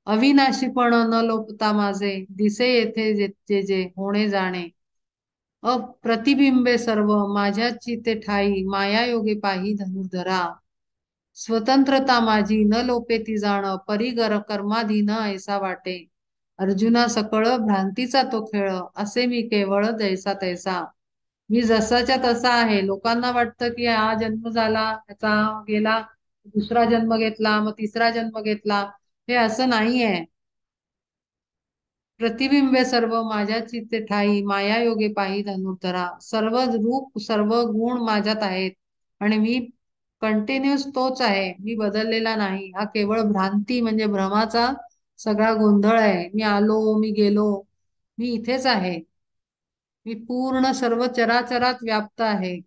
अविनाशीपण न लोपता माझे दिसे येथे जे जे जे होणे जाणे. अप्रतिबिंबे सर्व माझ्याची ते ठाई माया योगे पाही धनुर्धरा. स्वतंत्रता माझी न लोपे ती जाण, परिगर कर्माधीन ऐसा वाटे. अर्जुना सकळ भ्रांतीचा तो खेळ, असे मी केवळ जैसा तैसा. मी जसाच्या तसा आहे. लोकांना वाटतं की हा जन्म झाला, त्याचा गेला, दुसरा जन्म घेतला, मग तिसरा जन्म घेतला. हे असं नाहीये. प्रतिबिंबे सर्व माझ्या चित्ते ठाई माया योगे पाही धनुर्धरा. सर्व रूप सर्व गुण माझ्यात आहेत, आणि मी कंटिन्यूस तोच आहे. मी बदललेला नाही. हा केवळ भ्रांती म्हणजे भ्रमाचा सगळा गोंधळ आहे. मी आलो, मी गेलो, मी इथेच आहे. मी पूर्ण सर्व चराचरात व्याप्त आहे.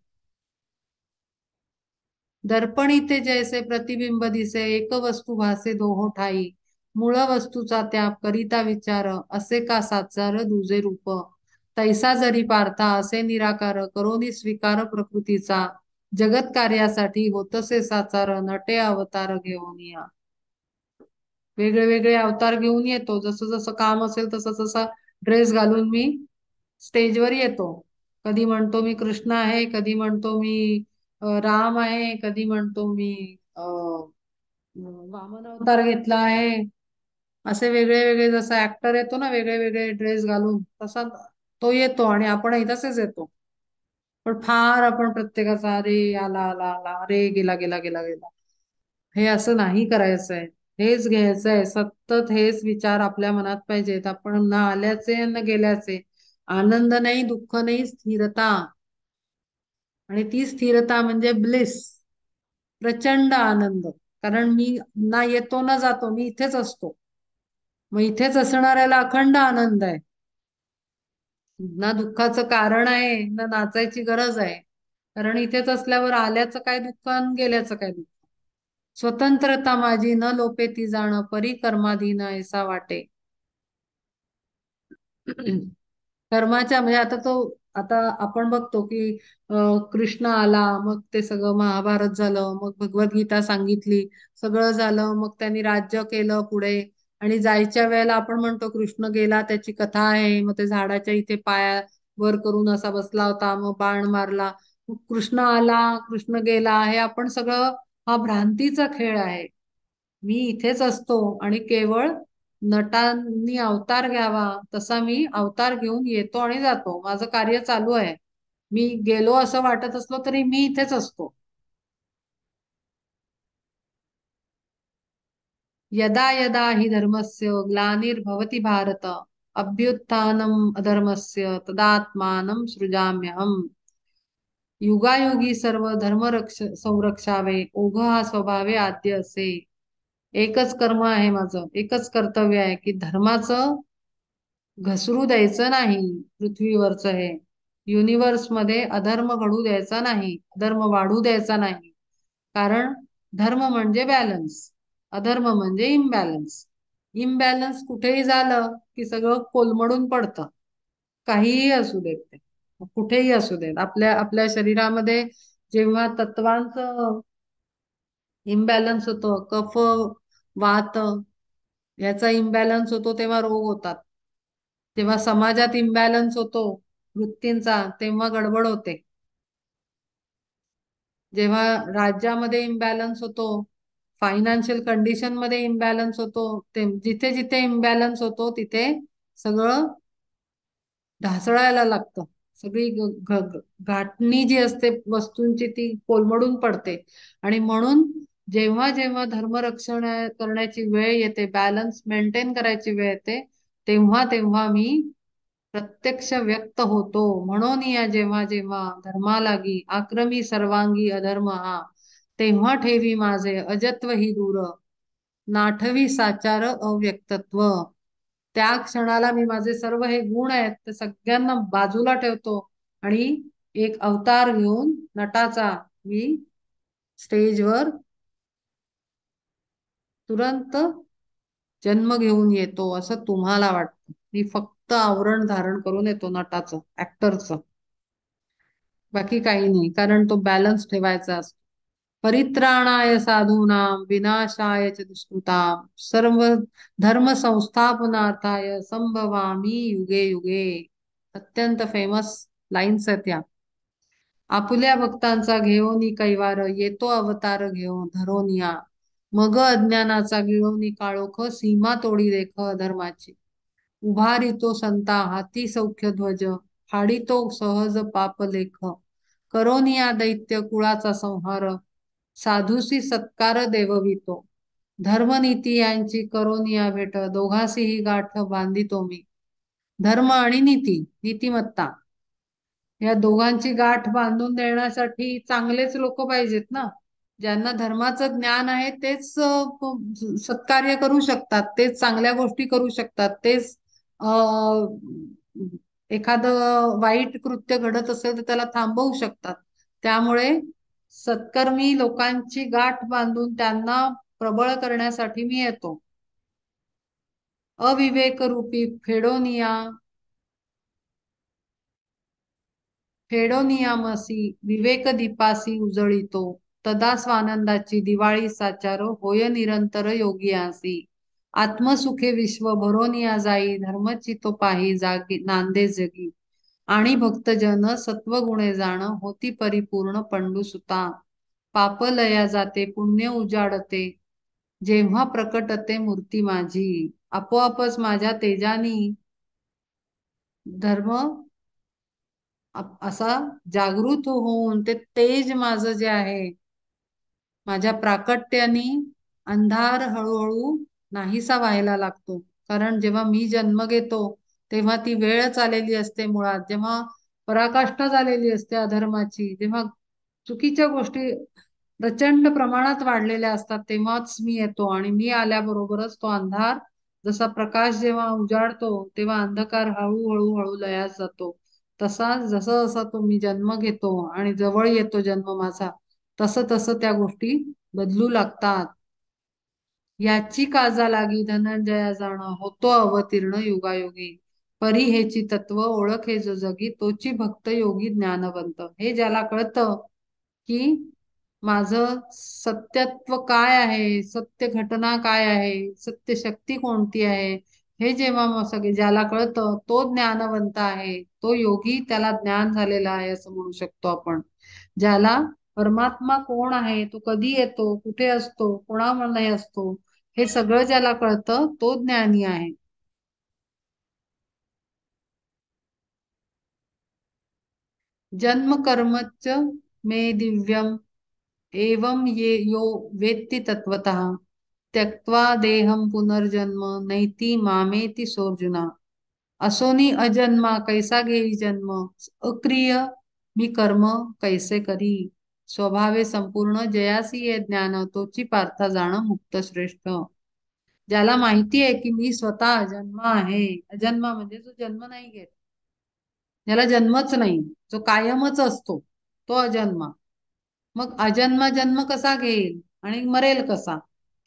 दर्पणी ते जैसे प्रतिबिंब दिसे, एक वस्तू भासे दोहो ठाई. मूळ वस्तूचा त्याग करिता विचार, असे का साचार दुजे रूप. तैसा जरी पार्था असे निराकार, करोनी स्वीकार प्रकृतीचा. जगत कार्यासाठी होतसे साचार, नटे अवतार घेऊन या. वेगळे वेगळे अवतार घेऊन येतो, जसं जसं काम असेल तसं तसा ड्रेस घालून मी स्टेजवर येतो. कधी म्हणतो मी कृष्ण आहे, कधी म्हणतो मी राम आहे, कधी म्हणतो मी वामन अवतार घेतला आहे. असे वेगळे वेगळे जसा ऍक्टर येतो ना वेगळे वेगळे ड्रेस घालून, तसा तो येतो आणि आपणही तसेच येतो. पण फार आपण प्रत्येकाचा अरे आला आला आला, अरे गेला गेला गेला गेला, हे असं नाही करायचंय. हेच घ्यायचंय, सतत हेच विचार आपल्या मनात पाहिजेत. आपण ना आल्याचे न गेल्याचे, आनंद नाही, दुःख नाही, स्थिरता. आणि ती स्थिरता म्हणजे ब्लिस, प्रचंड आनंद. कारण मी ना येतो ना जातो, मी इथेच असतो. मग इथेच असणाऱ्याला अखंड आनंद आहे. ना दुःखाचं कारण आहे ना नाचायची गरज आहे. कारण इथेच असल्यावर आल्याचं काय दुःख आणि गेल्याचं काय दुःख. स्वतंत्रता माझी न लोपे ती जाण, परी कर्माधीन ऐसा वाटे. कर्माच्या म्हणजे आता आपण बघतो की कृष्ण आला, मग ते सगळं महाभारत झालं, मग भगवद्गीता सांगितली, सगळं झालं, मग त्यांनी राज्य केलं पुढे. आणि जायच्या वेळेला आपण म्हणतो कृष्ण गेला, त्याची कथा आहे. मग ते झाडाच्या इथे पाया वर करून असा बसला होता, मग बाण मारला. मग कृष्ण आला, कृष्ण गेला, हे आपण सगळं हा भ्रांतीचा खेळ आहे. मी इथेच असतो आणि केवळ नटांनी अवतार घ्यावा तसा मी अवतार घेऊन येतो आणि जातो. माझं कार्य चालू आहे. मी गेलो असं वाटत असलो तरी मी इथेच असतो. यदा यदा हि धर्मस्य ग्लानिर्भवति भारत, अभ्युत्थानम् अधर्मस्य तदात्मानं सृजाम्यहम्. युगायुगी सर्व धर्म संरक्षावे, ओघ हा स्वभावे आद्य असे. एकच कर्म आहे माझं, एकच कर्तव्य आहे की धर्माचं घसरू द्यायचं नाही. पृथ्वीवरचं हे युनिवर्स मध्ये अधर्म घडू द्यायचा नाही, अधर्म वाढू द्यायचा नाही. कारण धर्म म्हणजे बॅलन्स, अधर्म म्हणजे इम्बॅलन्स. इम्बॅलन्स कुठेही झालं की सगळं कोलमडून पडतं. काहीही असू देत ते, कुठेही असू देत. आपल्या आपल्या शरीरामध्ये जेव्हा तत्वांचं इम्बॅलन्स होतो, कफ वात याचा इम्बॅलन्स होतो तेव्हा रोग होतात. जेव्हा समाजात इम्बॅलन्स होतो वृत्तींचा तेव्हा गडबड होते. जेव्हा राज्यामध्ये इम्बॅलन्स होतो, फायनान्शियल कंडिशन मध्ये इम्बॅलन्स होतो, ते जिथे जिथे इम्बॅलन्स होतो तिथे सगळं ढासळायला लागतं. सगळी घाटणी जी असते वस्तूंची ती कोलमडून पडते. आणि म्हणून जेव्हा जेव्हा धर्मरक्षण करण्याची वेळ येते, बॅलन्स मेंटेन करायची वेळ येते, तेव्हा तेव्हा मी प्रत्यक्ष व्यक्त होतो. म्हणून या जेव्हा जेव्हा धर्मा लागी आक्रमी सर्वांगी अधर्म हा, तेव्हा ठेवी माझे अजत्व ही दूर, नाठवी साचार अव्यक्तत्व. त्या क्षणाला मी माझे सर्व हे गुण आहेत ते सगळ्यांना बाजूला ठेवतो आणि एक अवतार घेऊन नटाचा मी स्टेजवर तुरंत जन्म घेऊन येतो असं तुम्हाला वाटतं. मी फक्त आवरण धारण करून येतो नटाचं, ऍक्टरचं, बाकी काही नाही. कारण तो बॅलन्स ठेवायचा असतो. परित्राणाय साधूनां विनाशाय च दुष्कृतां, सर्व धर्म संस्थापनार्थाय संभवामी युगे युगे. अत्यंत फेमस लाईन्स आहेत या. आपुल्या भक्तांचा घेऊन कैवार, येतो अवतार घेऊन धरोन या. मग अज्ञानाचा गिळवणी काळोख, सीमा तोडी रेख अधर्माची. उभारितो संता हाती सौख्य ध्वज, फाडितो सहज पाप लेख. करोनिया दैत्य कुळाचा संहार, साधूसी सत्कार देववितो. धर्मनीती यांची करोनिया भेट, दोघांशीही गाठ बांधितो मी. धर्म आणि नीती, नीतिमत्ता, या दोघांची गाठ बांधून देण्यासाठी चांगलेच लोक पाहिजेत ना. ज्यांना धर्माचं ज्ञान आहे तेच सत्कार्य करू शकतात, तेच चांगल्या गोष्टी करू शकतात, तेच एखादं वाईट कृत्य घडत असेल तर त्याला थांबवू शकतात. त्यामुळे सत्कर्मी लोकांची गाठ बांधून त्यांना प्रबळ करण्यासाठी मी येतो. अविवेक रूपी फेडोनियामसी विवेक दीपासी उजळितो. तदा स्वानंदाची दिवाळी साचारो, होय निरंतर योगियासी. आत्मसुखे विश्व भरोनिया जाई, धर्मची तो पाही जागी नांदे जगी. आणि भक्तजन सत्वगुणे जाण, होती परिपूर्ण पंडुसुता. पाप लया जाते पुण्य उजाडते, जेव्हा प्रकटते मूर्ती माझी. आपोआपच माझ्या तेजानी धर्म असा जागृत होऊन ते तेज माझं जे आहे माझ्या प्राकट्यानी अंधार हळूहळू नाहीसा व्हायला लागतो. कारण जेव्हा मी जन्म घेतो तेव्हा ती वेळच आलेली असते, मुळात जेव्हा पराकाष्ठा झालेली असते अधर्माची, जेव्हा चुकीच्या गोष्टी प्रचंड प्रमाणात वाढलेल्या असतात, तेव्हाच मी येतो. आणि मी आल्याबरोबरच तो अंधार, जसा प्रकाश जेव्हा उजाडतो तेव्हा अंधकार हळूहळू हळू लयास जातो. तसा जसं जसा तो मी जन्म घेतो आणि जवळ येतो जन्म माझा, तसं तसं त्या गोष्टी बदलू लागतात. याची काजा लागी धनंजया जाण, होतो अवतीर्ण युगायोगी. परी हेची तत्व ओळख हे जो जगी, तोची भक्त योगी ज्ञानवंत. हे ज्याला कळतं की माझं सत्यत्व काय आहे, सत्य घटना काय आहे, सत्य शक्ती कोणती आहे, हे जेव्हा मग सगळे ज्याला कळतं तो ज्ञानवंत आहे, तो योगी, त्याला ज्ञान झालेला आहे असं म्हणू शकतो आपण. ज्याला परमात्मा कोण आहे, तो कधी येतो, कुठे असतो, कोणामध्ये असतो, हे सगळं ज्याला कळतं तो ज्ञानी आहे. जन्म कर्मच मे दिव्यम, एवं ये यो वेत्ति तत्वतः, त्यक्त्वा देहम पुनर्जन्म नैति मामेति सोर्जुना. असोनी अजन्मा कैसा घेई जन्म, अक्रिय मी कर्म कैसे करी. स्वभावे संपूर्ण जयासी ये ज्ञान, तोची पार्था जाण मुक्त श्रेष्ठ. ज्याला माहिती आहे की मी स्वतः अजन्मा आहे, अजन्मा म्हणजे जो जन्म नाही घेत, ज्याला जन्मच नाही, जो कायमच असतो, तो अजन्मा. मग अजन्मा जन्म कसा घेईल आणि मरेल कसा,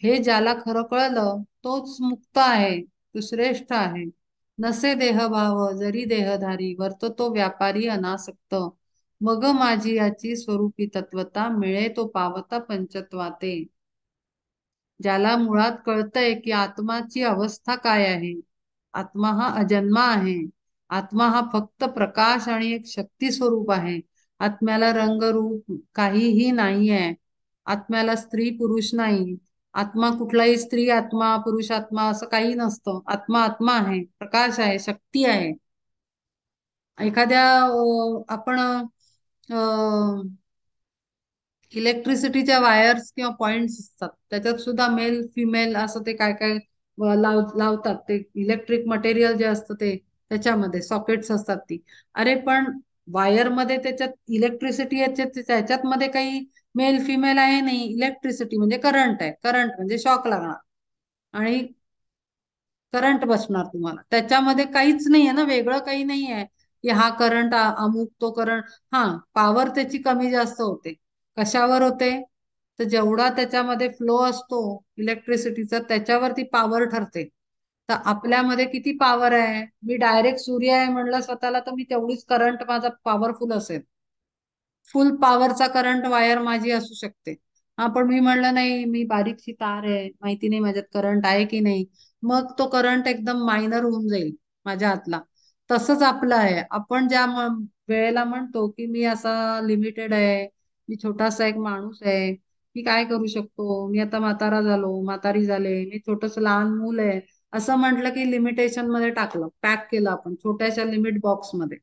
हे ज्याला खरं कळलं तोच मुक्त आहे, तो श्रेष्ठ आहे. नसे देहभाव जरी देहधारी, वर्ततो व्यापारी अनासक्त. मग माझी याची स्वरूपी तत्वता, मिळे तो पावता पंचत्वाते. ज्याला मुळात कळतंय की आत्माची अवस्था काय आहे, आत्मा हा अजन्मा आहे, आत्मा हा फक्त प्रकाश आणि एक शक्ती स्वरूप आहे. आत्म्याला रंग रूप काहीही नाही आहे. आत्म्याला स्त्री पुरुष नाही. आत्मा कुठलाही स्त्री आत्मा पुरुष आत्मा असं काही नसतं. आत्मा आत्मा आहे, प्रकाश आहे, शक्ती आहे. एखाद्या आपण इलेक्ट्रिसिटीच्या वायर्स किंवा पॉइंट्स असतात, त्याच्यात सुद्धा मेल फिमेल असं ते काय काय लावतात. ते इलेक्ट्रिक मटेरियल जे असतं ते त्याच्यामध्ये सॉकेट्स असतात ती. अरे पण वायर मध्ये त्याच्यात इलेक्ट्रिसिटी आहे, त्याच्यात मध्ये काही मेल फिमेल आहे नाही. इलेक्ट्रिसिटी म्हणजे करंट आहे, करंट म्हणजे शॉक लागणार आणि करंट बसणार तुम्हाला. त्याच्यामध्ये काहीच नाहीये ना, वेगळं काही नाहीये की हा करंट अमुक तो करंट. हा, पॉवर त्याची कमी जास्त होते. कशावर होते, तर जेवढा त्याच्यामध्ये फ्लो असतो इलेक्ट्रिसिटीचा त्याच्यावरती पॉवर ठरते. तर आपल्यामध्ये किती पॉवर आहे, मी डायरेक्ट सूर्य आहे म्हणलं स्वतःला तर मी तेवढीच करंट माझा पॉवरफुल असेल, फुल पॉवरचा करंट वायर माझी असू शकते. हा पण मी म्हणलं नाही, मी बारीकशी तार आहे, माहिती नाही माझ्यात करंट आहे की नाही, मग तो करंट एकदम मायनर होऊन जाईल माझ्या हातला. तसंच आपलं आहे. आपण ज्या वेळेला म्हणतो की मी असा लिमिटेड आहे, मी छोटासा एक माणूस आहे, मी काय करू शकतो, मी आता म्हातारा झालो, म्हातारी झाले, मी छोटस लहान मूल आहे, असं म्हटलं की लिमिटेशन मध्ये टाकलं, पॅक केलं आपण छोट्याशा लिमिट बॉक्स मध्ये.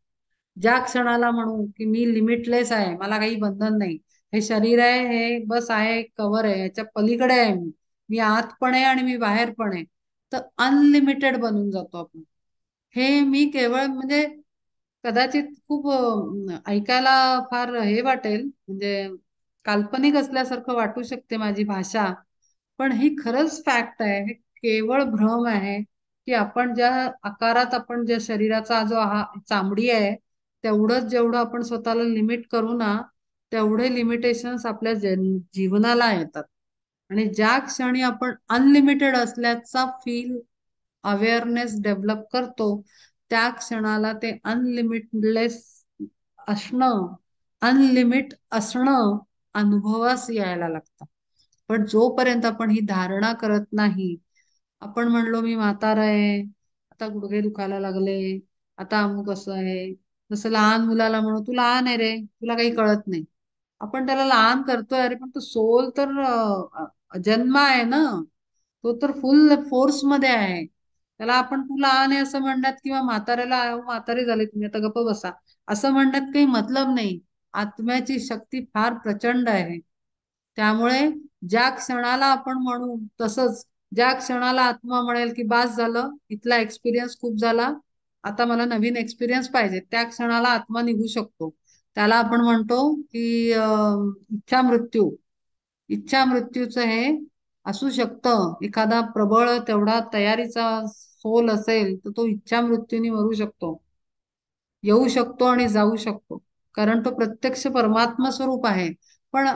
ज्या क्षणाला म्हणू की मी लिमिटलेस आहे, मला काही बंधन नाही, हे शरीर आहे, हे बस आहे, कव्हर आहे, याच्या पलीकडे आहे मी, मी आत पण आहे आणि मी बाहेर पण आहे, तर अनलिमिटेड बनून जातो आपण. हे मी केवळ म्हणजे कदाचित खूप ऐकायला फार हे वाटेल, म्हणजे काल्पनिक असल्यासारखं वाटू शकते माझी भाषा, पण ही खरंच फॅक्ट आहे. हे केवळ भ्रम आहे की आपण ज्या आकारात, आपण ज्या शरीराचा जो हा चामडी आहे, तेवढंच जेवढं आपण स्वतःला लिमिट करू ना, तेवढे लिमिटेशन्स आपल्या जीवनाला येतात. आणि ज्या क्षणी आपण अनलिमिटेड असल्याचा फील, अवेअरनेस डेव्हलप करतो, त्या क्षणाला ते अनलिमिटलेस असणं, अनलिमिट असणं अनुभवास यायला लागतं. पण जोपर्यंत आपण ही धारणा करत नाही, आपण म्हणलो मी म्हातारा आहे, आता गुडघे दुखायला लागले, आता अमुक असं आहे, जसं लहान मुलाला म्हणू तू लहान आहे रे, तुला काही कळत नाही, आपण त्याला लहान करतोय. अरे पण तो सोल तर जन्म आहे ना, तो तर फुल फोर्स मध्ये आहे. त्याला आपण तू लहान आहे असं म्हणण्यात किंवा म्हाताऱ्याला "अहो, म्हातारे झाले तुम्ही आता गप्प बसा" असं म्हणण्यात काही मतलब नाही. आत्म्याची शक्ती फार प्रचंड आहे. त्यामुळे ज्या क्षणाला आपण म्हणू तसंच, ज्या क्षणाला आत्मा म्हणेल की बास झालं, इथला एक्सपिरियन्स खूप झाला, आता मला नवीन एक्सपिरियन्स पाहिजे, त्या क्षणाला आत्मा निघू शकतो. त्याला आपण म्हणतो की इच्छा मृत्यू. इच्छा मृत्यूचं हे असू शकतं. एखादा प्रबळ तेवढा तयारीचा सोल असेल तर तो इच्छा मृत्यूनी मरू शकतो, येऊ शकतो आणि जाऊ शकतो. कारण तो प्रत्यक्ष परमात्मा स्वरूप आहे. पण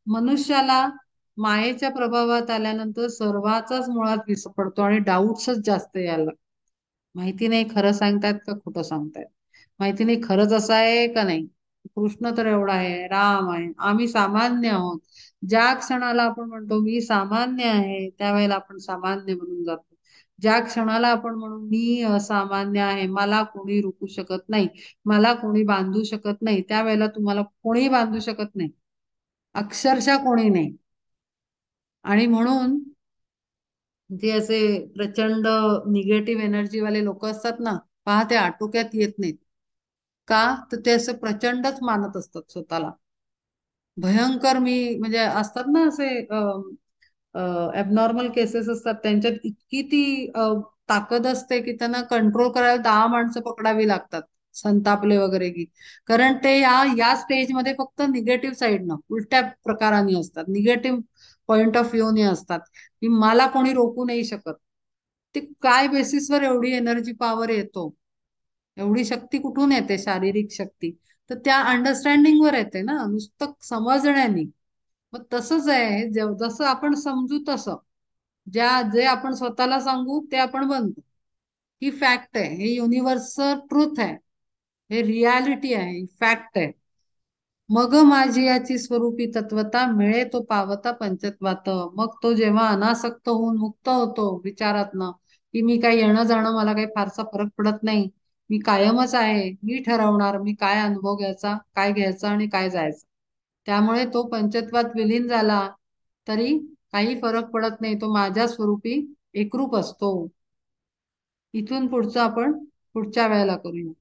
मनुष्याला मायेच्या प्रभावात आल्यानंतर सर्वाचाच मुळात विसर पडतो आणि डाऊट्सच जास्त यायला लागतात. माहिती नाही खरं सांगतायत का खोटं सांगतायत, माहिती नाही खरंच असं आहे का नाही. कृष्ण तर एवढा आहे, राम आहे, आम्ही सामान्य आहोत. ज्या क्षणाला आपण म्हणतो मी सामान्य आहे, त्यावेळेला आपण सामान्य बनून जातो. ज्या क्षणाला आपण म्हणू मी असामान्य आहे, मला कोणी रोखू शकत नाही, मला कोणी बांधू शकत नाही, त्यावेळेला तुम्हाला कोणी बांधू शकत नाही, अक्षरशः कोणी नाही. आणि म्हणून जे असे प्रचंड निगेटिव्ह एनर्जी वाले लोक असतात ना, पहा ते आटोक्यात येत नाहीत. का तर ते असं प्रचंडच मानत असतात स्वतःला. भयंकर मी म्हणजे असतात ना असे ॲबनॉर्मल केसेस असतात, त्यांच्यात इतकी ती ताकद असते की त्यांना कंट्रोल करायला 10 माणसं पकडावी लागतात, संतापले वगैरे की. कारण ते या स्टेजमध्ये फक्त निगेटिव्ह साईडनं उलट्या प्रकाराने असतात, निगेटिव्ह पॉइंट ऑफ व्ह्यूने असतात, की मला कोणी रोखू नाही शकत. ते काय बेसिसवर एवढी एनर्जी पॉवर येतो, एवढी शक्ती कुठून येते, शारीरिक शक्ती? तर त्या अंडरस्टँडिंग वर येते ना, नुसतं समजण्याने. मग तसंच आहे, जसं आपण समजू तसं, जे आपण स्वतःला सांगू ते आपण बनतो. ही फॅक्ट आहे, हे युनिव्हर्सल ट्रूथ आहे, हे रियालिटी आहे, ही फॅक्ट आहे. मग माझी याची स्वरूपी तत्वता मिळे तो पावता पंचत्वात. मग तो जेव्हा अनासक्त होऊन मुक्त होतो विचारातनं, की मी काही येणं जाणं मला काही फारसा फरक पडत नाही, मी कायमच आहे, मी ठरवणार मी काय अनुभव घ्यायचा, काय घ्यायचा आणि काय जायचं. त्यामुळे तो पंचत्वात विलीन झाला तरी काही फरक पडत नाही, तो माझ्या स्वरूपी एकरूप असतो. इथून पुढचं आपण पुढच्या वेळेला करूया.